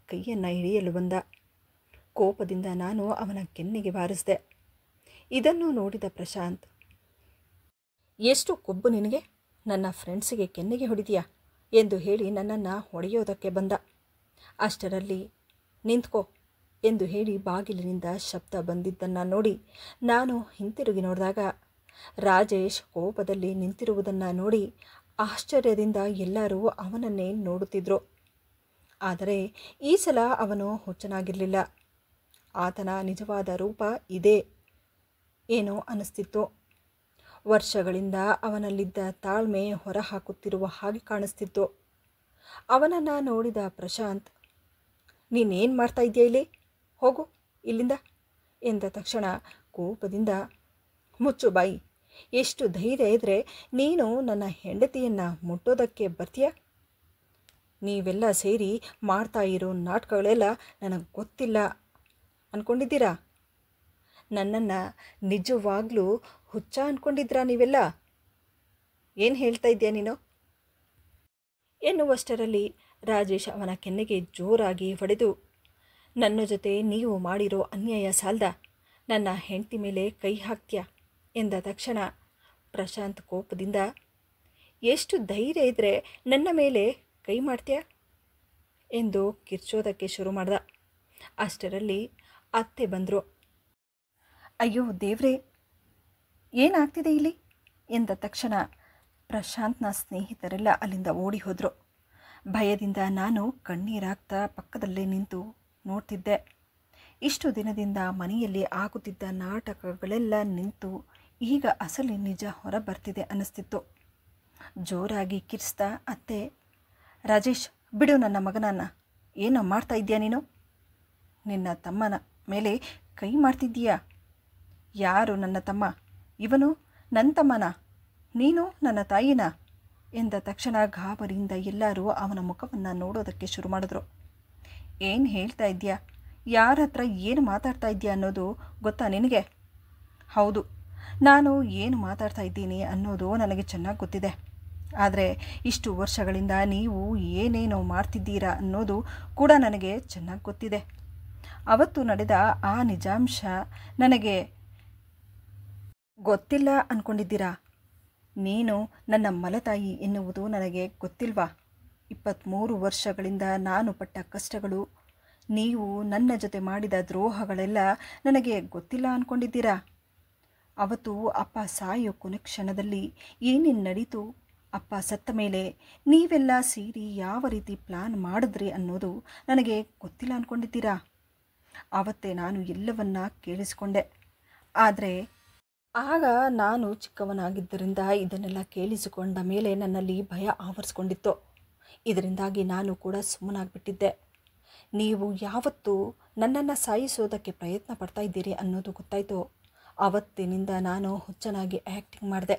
ಕೈಯನ್ನು ಹಿಡಿಯಲು ಬಂದ. ಕೋಪದಿಂದ ನಾನು ಅವನ ಕೆನ್ನೆಗೆ ಬಾರಿಸಿದೆ. ಇದನ್ನು ನೋಡಿದ ಪ್ರಶಾಂತ್, ಎಷ್ಟು ಕೊಬ್ಬು ನಿನಗೆ, ನನ್ನ ಫ್ರೆಂಡ್ಸಿಗೆ ಕೆನ್ನೆಗೆ ಹೊಡಿತೀಯಾ ಎಂದು ಹೇಳಿ ನನ್ನನ್ನು ಹೊಡೆಯೋದಕ್ಕೆ ಬಂದ. ಅಷ್ಟರಲ್ಲಿ ನಿಂತ್ಕೋ ಎಂದು ಹೇಳಿ ಬಾಗಿಲಿನಿಂದ ಶಬ್ದ ಬಂದಿದ್ದನ್ನು ನೋಡಿ ನಾನು ಹಿಂತಿರುಗಿ ನೋಡಿದಾಗ ರಾಜೇಶ್ ಕೋಪದಲ್ಲಿ ನಿಂತಿರುವುದನ್ನು ನೋಡಿ ಆಶ್ಚರ್ಯದಿಂದ ಎಲ್ಲರೂ ಅವನನ್ನೇ ನೋಡುತ್ತಿದ್ದರು. ಆದರೆ ಈ ಸಲ ಅವನು ಹುಚ್ಚನಾಗಿರಲಿಲ್ಲ. ಆತನ ನಿಜವಾದ ರೂಪ ಇದೇ ಏನೋ ಅನ್ನಿಸ್ತಿತ್ತು. ವರ್ಷಗಳಿಂದ ಅವನಲ್ಲಿದ್ದ ತಾಳ್ಮೆ ಹೊರಹಾಕುತ್ತಿರುವ ಹಾಗೆ ಕಾಣಿಸ್ತಿತ್ತು. ಅವನನ್ನು ನೋಡಿದ ಪ್ರಶಾಂತ್, ನೀನೇನು ಮಾಡ್ತಾ ಇದೆಯಾ ಇಲ್ಲಿ, ಹೋಗು ಇಲ್ಲಿಂದ ಎಂದ ತಕ್ಷಣ ಕೋಪದಿಂದ, ಮುಚ್ಚು ಬಾಯಿ, ಎಷ್ಟು ಧೈರ್ಯ ಇದ್ದರೆ ನೀನು ನನ್ನ ಹೆಂಡತಿಯನ್ನು ಮುಟ್ಟೋದಕ್ಕೆ ಬರ್ತೀಯ? ನೀವೆಲ್ಲ ಸೇರಿ ಮಾಡ್ತಾ ಇರೋ ನಾಟಕಗಳೆಲ್ಲ ನನಗೆ ಗೊತ್ತಿಲ್ಲ ಅಂದ್ಕೊಂಡಿದ್ದೀರಾ? ನನ್ನನ್ನು ನಿಜವಾಗ್ಲೂ ಹುಚ್ಚ ಅಂದ್ಕೊಂಡಿದ್ರಾ ನೀವೆಲ್ಲ? ಏನು ಹೇಳ್ತಾ ಇದೆಯಾ ನೀನು ಎನ್ನುವಷ್ಟರಲ್ಲಿ ರಾಜೇಶ್ ಅವನ ಕೆನ್ನೆಗೆ ಜೋರಾಗಿ ಹೊಡೆದು, ನನ್ನ ಜೊತೆ ನೀವು ಮಾಡಿರೋ ಅನ್ಯಾಯ ಸಾಲ್ದ, ನನ್ನ ಹೆಂಡತಿ ಮೇಲೆ ಕೈ ಹಾಕ್ತೀಯ ಎಂದ ತಕ್ಷಣ ಪ್ರಶಾಂತ್ ಕೋಪದಿಂದ, ಎಷ್ಟು ಧೈರ್ಯ ಇದ್ದರೆ ನನ್ನ ಮೇಲೆ ಕೈ ಮಾಡ್ತೀಯ ಎಂದು ಕಿರ್ಚೋದಕ್ಕೆ ಶುರು ಮಾಡ್ದ. ಅಷ್ಟರಲ್ಲಿ ಅತ್ತೆ ಬಂದರು. ಅಯ್ಯೋ ದೇವ್ರೇ, ಏನಾಗ್ತಿದೆ ಇಲ್ಲಿ ಎಂದ ತಕ್ಷಣ ಪ್ರಶಾಂತ್ನ ಸ್ನೇಹಿತರೆಲ್ಲ ಅಲ್ಲಿಂದ ಓಡಿ ಹೋದರು. ಭಯದಿಂದ ನಾನು ಕಣ್ಣೀರಾಗ್ತಾ ಪಕ್ಕದಲ್ಲೇ ನಿಂತು ನೋಡ್ತಿದ್ದೆ. ಇಷ್ಟು ದಿನದಿಂದ ಮನೆಯಲ್ಲಿ ಆಗುತ್ತಿದ್ದ ನಾಟಕಗಳೆಲ್ಲ ನಿಂತು ಈಗ ಅಸಲಿ ನಿಜ ಹೊರ ಬರ್ತಿದೆ ಅನ್ನಿಸ್ತಿತ್ತು. ಜೋರಾಗಿ ಕಿರ್ಚ್ತಾ ಅತ್ತೆ, ರಾಜೇಶ್ ಬಿಡು ನನ್ನ ಮಗನನ್ನು, ಏನೋ ಮಾಡ್ತಾ ಇದೆಯಾ ನೀನು? ನಿನ್ನ ತಮ್ಮನ ಮೇಲೆ ಕೈ ಮಾಡ್ತಿದ್ದೀಯಾ? ಯಾರು ನನ್ನ ತಮ್ಮ? ಇವನು ನನ್ನ ತಮ್ಮನ? ನೀನು ನನ್ನ ತಾಯಿನ ಎಂದ ತಕ್ಷಣ ಗಾಬರಿಯಿಂದ ಎಲ್ಲರೂ ಅವನ ಮುಖವನ್ನು ನೋಡೋದಕ್ಕೆ ಶುರು ಮಾಡಿದ್ರು. ಏನು ಹೇಳ್ತಾ ಇದೆಯಾ, ಯಾರ ಹತ್ರ ಏನು ಮಾತಾಡ್ತಾ ಇದೆಯಾ ಅನ್ನೋದು ಗೊತ್ತಾ ನಿನಗೆ? ಹೌದು, ನಾನು ಏನು ಮಾತಾಡ್ತಾ ಇದ್ದೀನಿ ಅನ್ನೋದು ನನಗೆ ಚೆನ್ನಾಗಿ ಗೊತ್ತಿದೆ. ಆದರೆ ಇಷ್ಟು ವರ್ಷಗಳಿಂದ ನೀವು ಏನೇನೋ ಮಾಡ್ತಿದ್ದೀರಾ ಅನ್ನೋದು ಕೂಡ ನನಗೆ ಚೆನ್ನಾಗಿ ಗೊತ್ತಿದೆ. ಅವತ್ತು ನಡೆದ ಆ ನಿಜಾಂಶ ನನಗೆ ಗೊತ್ತಿಲ್ಲ ಅಂದ್ಕೊಂಡಿದ್ದೀರಾ? ನೀನು ನನ್ನ ಮಲತಾಯಿ ಎನ್ನುವುದು ನನಗೆ ಗೊತ್ತಿಲ್ವಾ? 23 ವರ್ಷಗಳಿಂದ ನಾನು ಪಟ್ಟ ಕಷ್ಟಗಳು, ನೀವು ನನ್ನ ಜೊತೆ ಮಾಡಿದ ದ್ರೋಹಗಳೆಲ್ಲ ನನಗೆ ಗೊತ್ತಿಲ್ಲ ಅಂದ್ಕೊಂಡಿದ್ದೀರಾ? ಅವತ್ತು ಅಪ್ಪ ಸಾಯೋ ಕೊನೆ ಕ್ಷಣದಲ್ಲಿ ಏನೇನು ನಡೀತು, ಅಪ್ಪ ಸತ್ತ ಮೇಲೆ ನೀವೆಲ್ಲ ಸೇರಿ ಯಾವ ರೀತಿ ಪ್ಲ್ಯಾನ್ ಮಾಡಿದ್ರಿ ಅನ್ನೋದು ನನಗೆ ಗೊತ್ತಿಲ್ಲ ಅಂದ್ಕೊಂಡಿದ್ದೀರಾ? ಆವತ್ತೇ ನಾನು ಎಲ್ಲವನ್ನ ಕೇಳಿಸ್ಕೊಂಡೆ. ಆದರೆ ಆಗ ನಾನು ಚಿಕ್ಕವನಾಗಿದ್ದರಿಂದ ಇದನ್ನೆಲ್ಲ ಕೇಳಿಸಿಕೊಂಡ ಮೇಲೆ ನನ್ನಲ್ಲಿ ಭಯ ಆವರಿಸ್ಕೊಂಡಿತ್ತು. ಇದರಿಂದಾಗಿ ನಾನು ಕೂಡ ಸುಮ್ಮನಾಗ್ಬಿಟ್ಟಿದ್ದೆ. ನೀವು ಯಾವತ್ತೂ ನನ್ನನ್ನು ಸಾಯಿಸೋದಕ್ಕೆ ಪ್ರಯತ್ನ ಪಡ್ತಾ ಇದ್ದೀರಿ ಅನ್ನೋದು ಗೊತ್ತಾಯಿತು. ಆವತ್ತಿನಿಂದ ನಾನು ಹುಚ್ಚನಾಗಿ ಆ್ಯಕ್ಟಿಂಗ್ ಮಾಡಿದೆ.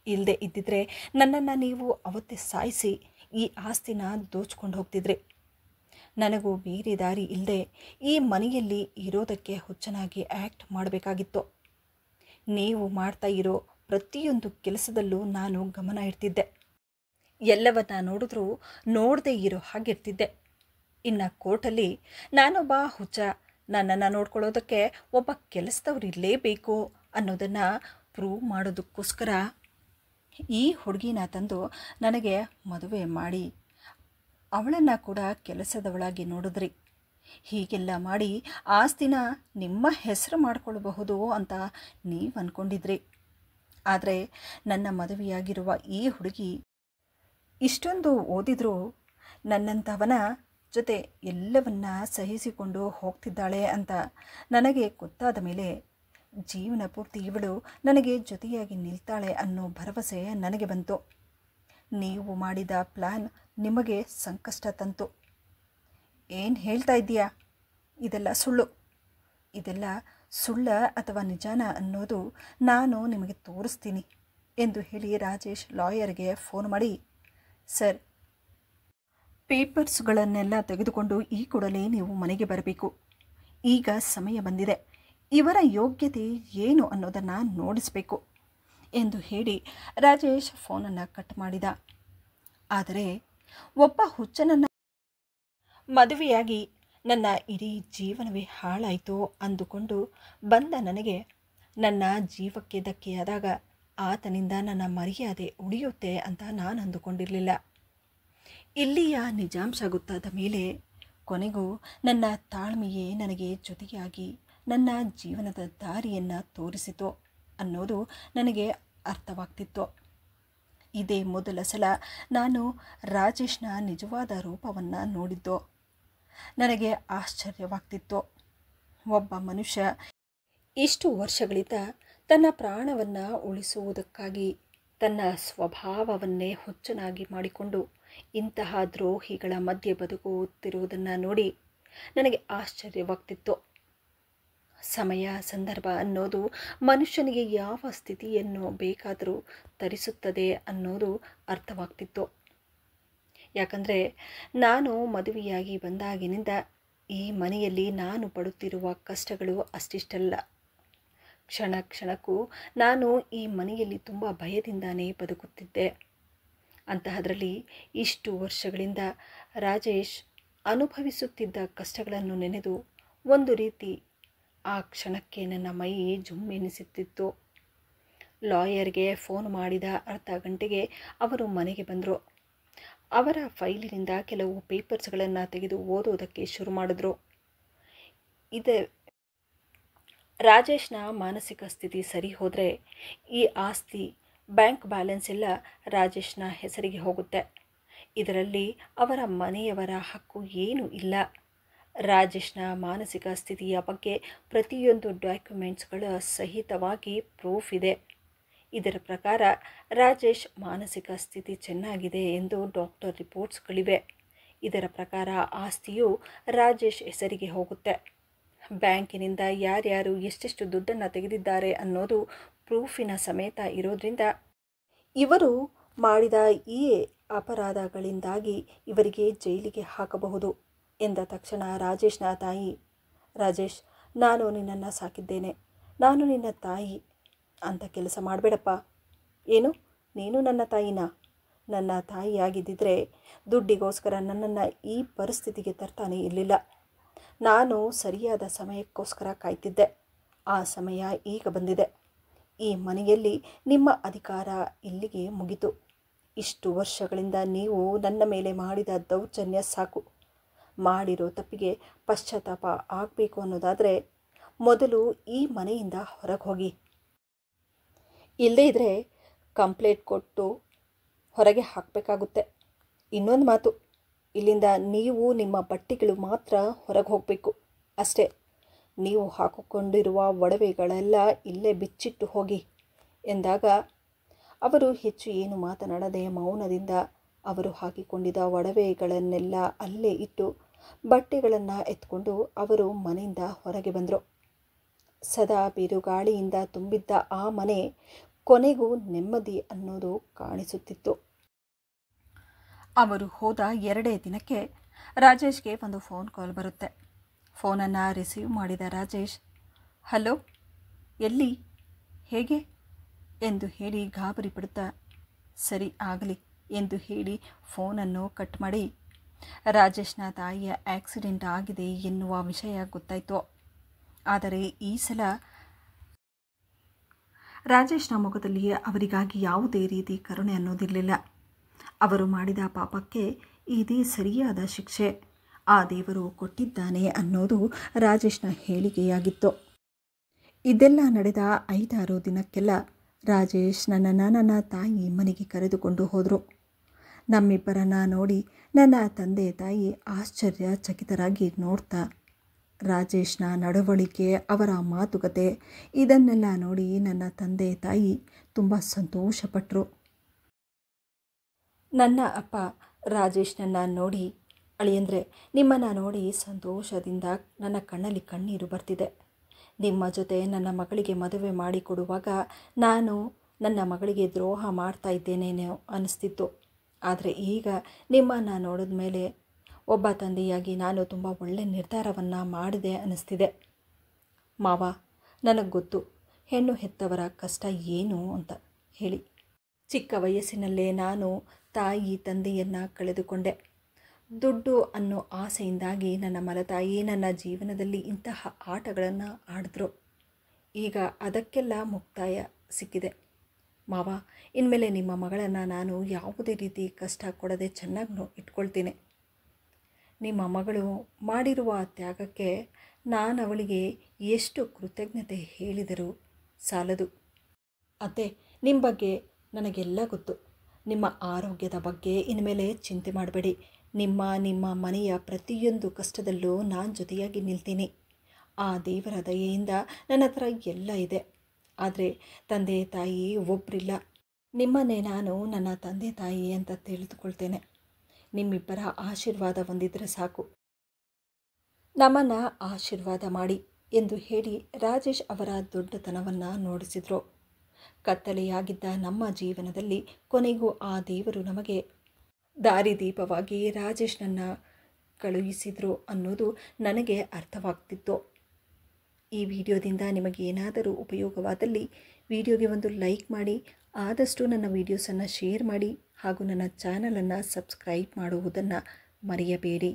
ಇಲ್ಲದೆ ಇದ್ದಿದ್ರೆ ನನ್ನನ್ನು ನೀವು ಅವತ್ತೇ ಸಾಯಿಸಿ ಈ ಆಸ್ತಿನ ದೋಚ್ಕೊಂಡು ಹೋಗ್ತಿದ್ರಿ. ನನಗೂ ಬೇರೆ ದಾರಿ ಇಲ್ಲದೆ ಈ ಮನೆಯಲ್ಲಿ ಇರೋದಕ್ಕೆ ಹುಚ್ಚನಾಗಿ ಆ್ಯಕ್ಟ್ ಮಾಡಬೇಕಾಗಿತ್ತು. ನೀವು ಮಾಡ್ತಾ ಇರೋ ಪ್ರತಿಯೊಂದು ಕೆಲಸದಲ್ಲೂ ನಾನು ಗಮನ ಇಡ್ತಿದ್ದೆ. ಎಲ್ಲವನ್ನ ನೋಡಿದ್ರೂ ನೋಡದೇ ಇರೋ ಹಾಗಿರ್ತಿದ್ದೆ. ಇನ್ನು ಕೋರ್ಟಲ್ಲಿ ನಾನೊಬ್ಬ ಹುಚ್ಚ, ನನ್ನನ್ನು ನೋಡ್ಕೊಳ್ಳೋದಕ್ಕೆ ಒಬ್ಬ ಕೆಲಸದವ್ರು ಇರಲೇಬೇಕು ಅನ್ನೋದನ್ನು ಪ್ರೂವ್ ಮಾಡೋದಕ್ಕೋಸ್ಕರ ಈ ಹುಡುಗಿನ ತಂದು ನನಗೆ ಮದುವೆ ಮಾಡಿ ಅವಳನ್ನು ಕೂಡ ಕೆಲಸದವಳಾಗಿ ನೋಡಿದ್ರಿ. ಹೀಗೆಲ್ಲ ಮಾಡಿ ಆಸ್ತಿನ ನಿಮ್ಮ ಹೆಸರು ಮಾಡಿಕೊಳ್ಬಹುದು ಅಂತ ನೀವು ಅಂದ್ಕೊಂಡಿದ್ರಿ. ಆದರೆ ನನ್ನ ಮದುವೆಯಾಗಿರುವ ಈ ಹುಡುಗಿ ಇಷ್ಟೊಂದು ಓದಿದರೂ ನನ್ನಂಥವನ ಜೊತೆ ಎಲ್ಲವನ್ನ ಸಹಿಸಿಕೊಂಡು ಹೋಗ್ತಿದ್ದಾಳೆ ಅಂತ ನನಗೆ ಗೊತ್ತಾದ ಮೇಲೆ ಜೀವನ ಪೂರ್ತಿ ಇವಳು ನನಗೆ ಜೊತೆಯಾಗಿ ನಿಲ್ತಾಳೆ ಅನ್ನೋ ಭರವಸೆ ನನಗೆ ಬಂತು. ನೀವು ಮಾಡಿದ ಪ್ಲ್ಯಾನ್ ನಿಮಗೆ ಸಂಕಷ್ಟ ತಂತು. ಏನು ಹೇಳ್ತಾ ಇದ್ದೀಯಾ? ಇದೆಲ್ಲ ಸುಳ್ಳು. ಇದೆಲ್ಲ ಸುಳ್ಳ ಅಥವಾ ನಿಜಾನ ಅನ್ನೋದು ನಾನು ನಿಮಗೆ ತೋರಿಸ್ತೀನಿ ಎಂದು ಹೇಳಿ ರಾಜೇಶ್ ಲಾಯರ್ಗೆ ಫೋನ್ ಮಾಡಿ, ಸರ್, ಪೇಪರ್ಸ್ಗಳನ್ನೆಲ್ಲ ತೆಗೆದುಕೊಂಡು ಈ ಕೂಡಲೇ ನೀವು ಮನೆಗೆ ಬರಬೇಕು. ಈಗ ಸಮಯ ಬಂದಿದೆ. ಇವರ ಯೋಗ್ಯತೆ ಏನು ಅನ್ನೋದನ್ನು ನೋಡಿಸಬೇಕು ಎಂದು ಹೇಳಿ ರಾಜೇಶ್ ಫೋನನ್ನು ಕಟ್ ಮಾಡಿದ. ಆದರೆ ಒಬ್ಬ ಹುಚ್ಚನನ್ನು ಮದುವೆಯಾಗಿ ನನ್ನ ಇಡೀ ಜೀವನವೇ ಹಾಳಾಯಿತು ಅಂದುಕೊಂಡು ಬಂದ ನನಗೆ ನನ್ನ ಜೀವಕ್ಕೆ ಧಕ್ಕೆಯಾದಾಗ ಆತನಿಂದ ನನ್ನ ಮರ್ಯಾದೆ ಉಳಿಯುತ್ತೆ ಅಂತ ನಾನು ಅಂದುಕೊಂಡಿರಲಿಲ್ಲ. ಇಲ್ಲಿಯ ನಿಜಾಂಶ ಗೊತ್ತಾದ ಮೇಲೆ ಕೊನೆಗೂ ನನ್ನ ತಾಳ್ಮೆಯೇ ನನಗೆ ಜೊತೆಯಾಗಿ ನನ್ನ ಜೀವನದ ದಾರಿಯನ್ನು ತೋರಿಸಿತು ಅನ್ನೋದು ನನಗೆ ಅರ್ಥವಾಗ್ತಿತ್ತು. ಇದೇ ಮೊದಲ ಸಲ ನಾನು ರಾಜೇಶ್ನ ನಿಜವಾದ ರೂಪವನ್ನು ನೋಡಿದ್ದು. ನನಗೆ ಆಶ್ಚರ್ಯವಾಗ್ತಿತ್ತು. ಒಬ್ಬ ಮನುಷ್ಯ ಇಷ್ಟು ವರ್ಷಗಳಿಂದ ತನ್ನ ಪ್ರಾಣವನ್ನು ಉಳಿಸುವುದಕ್ಕಾಗಿ ತನ್ನ ಸ್ವಭಾವವನ್ನೇ ಹುಚ್ಚನಾಗಿ ಮಾಡಿಕೊಂಡು ಇಂತಹ ದ್ರೋಹಿಗಳ ಮಧ್ಯೆ ಬದುಕುತ್ತಿರುವುದನ್ನು ನೋಡಿ ನನಗೆ ಆಶ್ಚರ್ಯವಾಗ್ತಿತ್ತು. ಸಮಯ ಸಂದರ್ಭ ಅನ್ನೋದು ಮನುಷ್ಯನಿಗೆ ಯಾವ ಸ್ಥಿತಿಯನ್ನು ಬೇಕಾದರೂ ತರಿಸುತ್ತದೆ ಅನ್ನೋದು ಅರ್ಥವಾಗ್ತಿತ್ತು. ಯಾಕಂದರೆ ನಾನು ಮದುವೆಯಾಗಿ ಬಂದಾಗಿನಿಂದ ಈ ಮನೆಯಲ್ಲಿ ನಾನು ಪಡುತ್ತಿರುವ ಕಷ್ಟಗಳು ಅಷ್ಟಿಷ್ಟಲ್ಲ. ಕ್ಷಣ ಕ್ಷಣಕ್ಕೂ ನಾನು ಈ ಮನೆಯಲ್ಲಿ ತುಂಬ ಭಯದಿಂದಾನೇ ಬದುಕುತ್ತಿದ್ದೆ. ಅಂತಹದರಲ್ಲಿ ಇಷ್ಟು ವರ್ಷಗಳಿಂದ ರಾಜೇಶ್ ಅನುಭವಿಸುತ್ತಿದ್ದ ಕಷ್ಟಗಳನ್ನು ನೆನೆದು ಒಂದು ರೀತಿ ಆ ಕ್ಷಣಕ್ಕೆ ನನ್ನ ಮೈ ಜುಮ್ಮೆನಿಸುತ್ತಿತ್ತು. ಲಾಯರ್ಗೆ ಫೋನ್ ಮಾಡಿದ ಅರ್ಧ ಗಂಟೆಗೆ ಅವರು ಮನೆಗೆ ಬಂದರು. ಅವರ ಫೈಲಿನಿಂದ ಕೆಲವು ಪೇಪರ್ಸ್ಗಳನ್ನು ತೆಗೆದು ಓದೋದಕ್ಕೆ ಶುರು ಮಾಡಿದ್ರು. ರಾಜೇಶ್ನ ಮಾನಸಿಕ ಸ್ಥಿತಿ ಸರಿ ಹೋದರೆ ಈ ಆಸ್ತಿ, ಬ್ಯಾಂಕ್ ಬ್ಯಾಲೆನ್ಸ್ ಎಲ್ಲ ರಾಜೇಶ್ನ ಹೆಸರಿಗೆ ಹೋಗುತ್ತೆ. ಇದರಲ್ಲಿ ಅವರ ಮನೆಯವರ ಹಕ್ಕು ಏನೂ ಇಲ್ಲ. ರಾಜೇಶ್ನ ಮಾನಸಿಕ ಸ್ಥಿತಿಯ ಬಗ್ಗೆ ಪ್ರತಿಯೊಂದು ಡಾಕ್ಯುಮೆಂಟ್ಸ್ಗಳ ಸಹಿತವಾಗಿ ಪ್ರೂಫ್ ಇದೆ. ಇದರ ಪ್ರಕಾರ ರಾಜೇಶ್ ಮಾನಸಿಕ ಸ್ಥಿತಿ ಚೆನ್ನಾಗಿದೆ ಎಂದು ಡಾಕ್ಟರ್ ರಿಪೋರ್ಟ್ಸ್ಗಳಿವೆ. ಇದರ ಪ್ರಕಾರ ಆಸ್ತಿಯು ರಾಜೇಶ್ ಹೆಸರಿಗೆ ಹೋಗುತ್ತೆ. ಬ್ಯಾಂಕಿನಿಂದ ಯಾರ್ಯಾರು ಎಷ್ಟೆಷ್ಟು ದುಡ್ಡನ್ನು ತೆಗೆದಿದ್ದಾರೆ ಅನ್ನೋದು ಪ್ರೂಫಿನ ಸಮೇತ ಇರೋದ್ರಿಂದ ಇವರು ಮಾಡಿದ ಈ ಅಪರಾಧಗಳಿಂದಾಗಿ ಇವರಿಗೆ ಜೈಲಿಗೆ ಹಾಕಬಹುದು ಎಂದ ತಕ್ಷಣ ರಾಜೇಶ್ನ ತಾಯಿ, ರಾಜೇಶ್, ನಾನು ನಿನ್ನನ್ನು ಸಾಕಿದ್ದೇನೆ, ನಾನು ನಿನ್ನ ತಾಯಿ, ಅಂಥ ಕೆಲಸ ಮಾಡಬೇಡಪ್ಪ. ಏನು, ನೀನು ನನ್ನ ತಾಯಿನಾ? ನನ್ನ ತಾಯಿಯಾಗಿದ್ದಿದ್ರೆ ದುಡ್ಡಿಗೋಸ್ಕರ ನನ್ನನ್ನು ಈ ಪರಿಸ್ಥಿತಿಗೆ ತರ್ತಾನೆ ಇರಲಿಲ್ಲ. ನಾನು ಸರಿಯಾದ ಸಮಯಕ್ಕೋಸ್ಕರ ಕಾಯ್ತಿದ್ದೆ. ಆ ಸಮಯ ಈಗ ಬಂದಿದೆ. ಈ ಮನೆಯಲ್ಲಿ ನಿಮ್ಮ ಅಧಿಕಾರ ಇಲ್ಲಿಗೆ ಮುಗಿತು. ಇಷ್ಟು ವರ್ಷಗಳಿಂದ ನೀವು ನನ್ನ ಮೇಲೆ ಮಾಡಿದ ದೌರ್ಜನ್ಯ ಸಾಕು. ಮಾಡಿರೋ ತಪ್ಪಿಗೆ ಪಶ್ಚಾತ್ತಾಪ ಆಗಬೇಕು ಅನ್ನೋದಾದರೆ ಮೊದಲು ಈ ಮನೆಯಿಂದ ಹೊರಗೆ ಹೋಗಿ. ಇಲ್ಲದೇ ಇದ್ದರೆ ಕಂಪ್ಲೇಂಟ್ ಕೊಟ್ಟು ಹೊರಗೆ ಹಾಕಬೇಕಾಗುತ್ತೆ. ಇನ್ನೊಂದು ಮಾತು, ಇಲ್ಲಿಂದ ನೀವು ನಿಮ್ಮ ಬಟ್ಟೆಗಳು ಮಾತ್ರ ಹೊರಗೆ ಹೋಗಬೇಕು ಅಷ್ಟೇ. ನೀವು ಹಾಕಿಕೊಂಡಿರುವ ಒಡವೆಗಳೆಲ್ಲ ಇಲ್ಲೇ ಬಿಚ್ಚಿಟ್ಟು ಹೋಗಿ ಎಂದಾಗ ಅವರು ಹೆಚ್ಚು ಏನು ಮಾತನಾಡದೆ ಮೌನದಿಂದ ಅವರು ಹಾಕಿಕೊಂಡಿದ್ದ ಒಡವೆಗಳನ್ನೆಲ್ಲ ಅಲ್ಲೇ ಇಟ್ಟು ಬಟ್ಟೆಗಳನ್ನು ಎತ್ಕೊಂಡು ಅವರು ಮನೆಯಿಂದ ಹೊರಗೆ ಬಂದರು. ಸದಾ ಬಿರುಗಾಳಿಯಿಂದ ತುಂಬಿದ್ದ ಆ ಮನೆ ಕೊನೆಗೂ ನೆಮ್ಮದಿ ಅನ್ನೋದು ಕಾಣಿಸುತ್ತಿತ್ತು. ಅವರು ಹೋದ 2 ದಿನಕ್ಕೆ ರಾಜೇಶ್ಗೆ ಒಂದು ಫೋನ್ ಕಾಲ್ ಬರುತ್ತೆ. ಫೋನನ್ನು ರಿಸೀವ್ ಮಾಡಿದ ರಾಜೇಶ್, ಹಲೋ, ಎಲ್ಲಿ, ಹೇಗೆ ಎಂದು ಹೇಳಿ ಗಾಬರಿ ಪಡುತ್ತಾ, ಸರಿ ಆಗಲಿ ಎಂದು ಹೇಳಿ ಫೋನನ್ನು ಕಟ್ ಮಾಡಿ, ರಾಜೇಶ್ನ ತಾಯಿಯ ಆಕ್ಸಿಡೆಂಟ್ ಆಗಿದೆ ಎನ್ನುವ ವಿಷಯ ಗೊತ್ತಾಯಿತು. ಆದರೆ ಈ ಸಲ ರಾಜೇಶ್ನ ಮುಖದಲ್ಲಿ ಅವರಿಗಾಗಿ ಯಾವುದೇ ರೀತಿ ಕರುಣೆ ಅನ್ನೋದಿರಲಿಲ್ಲ. ಅವರು ಮಾಡಿದ ಪಾಪಕ್ಕೆ ಇದೇ ಸರಿಯಾದ ಶಿಕ್ಷೆ ಆ ದೇವರು ಕೊಟ್ಟಿದ್ದಾನೆ ಅನ್ನೋದು ರಾಜೇಶ್ನ ಹೇಳಿಕೆಯಾಗಿತ್ತು. ಇದೆಲ್ಲ ನಡೆದ 5-6 ದಿನಕ್ಕೆಲ್ಲ ರಾಜೇಶ್ ನನ್ನ ತಾಯಿ ಮನೆಗೆ ಕರೆದುಕೊಂಡು ಹೋದರು. ನಮ್ಮಿಬ್ಬರನ್ನ ನೋಡಿ ನನ್ನ ತಂದೆ ತಾಯಿ ಆಶ್ಚರ್ಯಚಕಿತರಾಗಿ ನೋಡ್ತಾ, ರಾಜೇಶ್ನ ನಡವಳಿಕೆ, ಅವರ ಮಾತುಕತೆ ಇದನ್ನೆಲ್ಲ ನೋಡಿ ನನ್ನ ತಂದೆ ತಾಯಿ ತುಂಬ ಸಂತೋಷಪಟ್ಟರು. ನನ್ನ ಅಪ್ಪ ರಾಜೇಶ್ನನ್ನು ನೋಡಿ, ಅಳಿಯಂದ್ರೆ ನಿಮ್ಮನ್ನು ನೋಡಿ ಸಂತೋಷದಿಂದ ನನ್ನ ಕಣ್ಣಲ್ಲಿ ಕಣ್ಣೀರು ಬರ್ತಿದೆ. ನಿಮ್ಮ ಜೊತೆ ನನ್ನ ಮಗಳಿಗೆ ಮದುವೆ ಮಾಡಿಕೊಡುವಾಗ ನಾನು ನನ್ನ ಮಗಳಿಗೆ ದ್ರೋಹ ಮಾಡ್ತಾ ಇದ್ದೇನೇನೋ ಅನಿಸ್ತಿತ್ತು. ಆದರೆ ಈಗ ನಿಮ್ಮನ್ನು ನೋಡಿದ ಮೇಲೆ ಒಬ್ಬ ತಂದೆಯಾಗಿ ನಾನು ತುಂಬ ಒಳ್ಳೆಯ ನಿರ್ಧಾರವನ್ನು ಮಾಡಿದೆ ಅನ್ನಿಸ್ತಿದೆ. ಮಾವ, ನನಗೆ ಗೊತ್ತು ಹೆಣ್ಣು ಹೆತ್ತವರ ಕಷ್ಟ ಏನು ಅಂತ ಹೇಳಿ. ಚಿಕ್ಕ ವಯಸ್ಸಿನಲ್ಲೇ ನಾನು ತಾಯಿ ತಂದೆಯನ್ನು ಕಳೆದುಕೊಂಡೆ. ದುಡ್ಡು ಅನ್ನೋ ಆಸೆಯಿಂದಾಗಿ ನನ್ನ ಮಲತಾಯಿ ನನ್ನ ಜೀವನದಲ್ಲಿ ಇಂತಹ ಆಟಗಳನ್ನು ಆಡಿದ್ರು. ಈಗ ಅದಕ್ಕೆಲ್ಲ ಮುಕ್ತಾಯ ಸಿಕ್ಕಿದೆ. ಮಾವ, ಇನ್ಮೇಲೆ ನಿಮ್ಮ ಮಗಳನ್ನು ನಾನು ಯಾವುದೇ ರೀತಿ ಕಷ್ಟ ಕೊಡದೆ ಚೆನ್ನಾಗಿ ಇಟ್ಕೊಳ್ತೀನಿ. ನಿಮ್ಮ ಮಗಳು ಮಾಡಿರುವ ತ್ಯಾಗಕ್ಕೆ ನಾನು ಅವಳಿಗೆ ಎಷ್ಟು ಕೃತಜ್ಞತೆ ಹೇಳಿದರೂ ಸಾಲದು. ಅತ್ತೆ, ನಿಮ್ಮ ಬಗ್ಗೆ ನನಗೆಲ್ಲ ಗೊತ್ತು. ನಿಮ್ಮ ಆರೋಗ್ಯದ ಬಗ್ಗೆ ಇನ್ಮೇಲೆ ಚಿಂತೆ ಮಾಡಬೇಡಿ. ನಿಮ್ಮ ಮನೆಯ ಪ್ರತಿಯೊಂದು ಕಷ್ಟದಲ್ಲೂ ನಾನು ಜೊತೆಯಾಗಿ ನಿಲ್ತೀನಿ. ಆ ದೇವರ ದಯೆಯಿಂದ ನನ್ನ ಹತ್ರ ಎಲ್ಲ ಇದೆ. ಆದರೆ ತಂದೆ ತಾಯಿ ಒಬ್ಬರಿಲ್ಲ. ನಿಮ್ಮನ್ನೇ ನಾನು ನನ್ನ ತಂದೆ ತಾಯಿ ಅಂತ ತಿಳಿದುಕೊಳ್ತೇನೆ. ನಿಮ್ಮಿಬ್ಬರ ಆಶೀರ್ವಾದ ಹೊಂದಿದ್ರೆ ಸಾಕು. ನಮ್ಮನ್ನು ಆಶೀರ್ವಾದ ಮಾಡಿ ಎಂದು ಹೇಳಿ ರಾಜೇಶ್ ಅವರ ದೊಡ್ಡತನವನ್ನು ನೋಡಿಸಿದ್ರು. ಕತ್ತಲೆಯಾಗಿದ್ದ ನಮ್ಮ ಜೀವನದಲ್ಲಿ ಕೊನೆಗೂ ಆ ದೇವರು ನಮಗೆ ದಾರಿದೀಪವಾಗಿ ರಾಜೇಶ್ನನ್ನು ಕಳುಹಿಸಿದ್ರು ಅನ್ನೋದು ನನಗೆ ಅರ್ಥವಾಗ್ತಿತ್ತು. ಈ ವಿಡಿಯೋದಿಂದ ನಿಮಗೇನಾದರೂ ಉಪಯೋಗವಾದಲ್ಲಿ ವಿಡಿಯೋಗೆ ಒಂದು ಲೈಕ್ ಮಾಡಿ, ಆದಷ್ಟು ನನ್ನ ವೀಡಿಯೋಸನ್ನು ಶೇರ್ ಮಾಡಿ ಹಾಗೂ ನನ್ನ ಚಾನಲನ್ನು ಸಬ್ಸ್ಕ್ರೈಬ್ ಮಾಡುವುದನ್ನು ಮರೆಯಬೇಡಿ.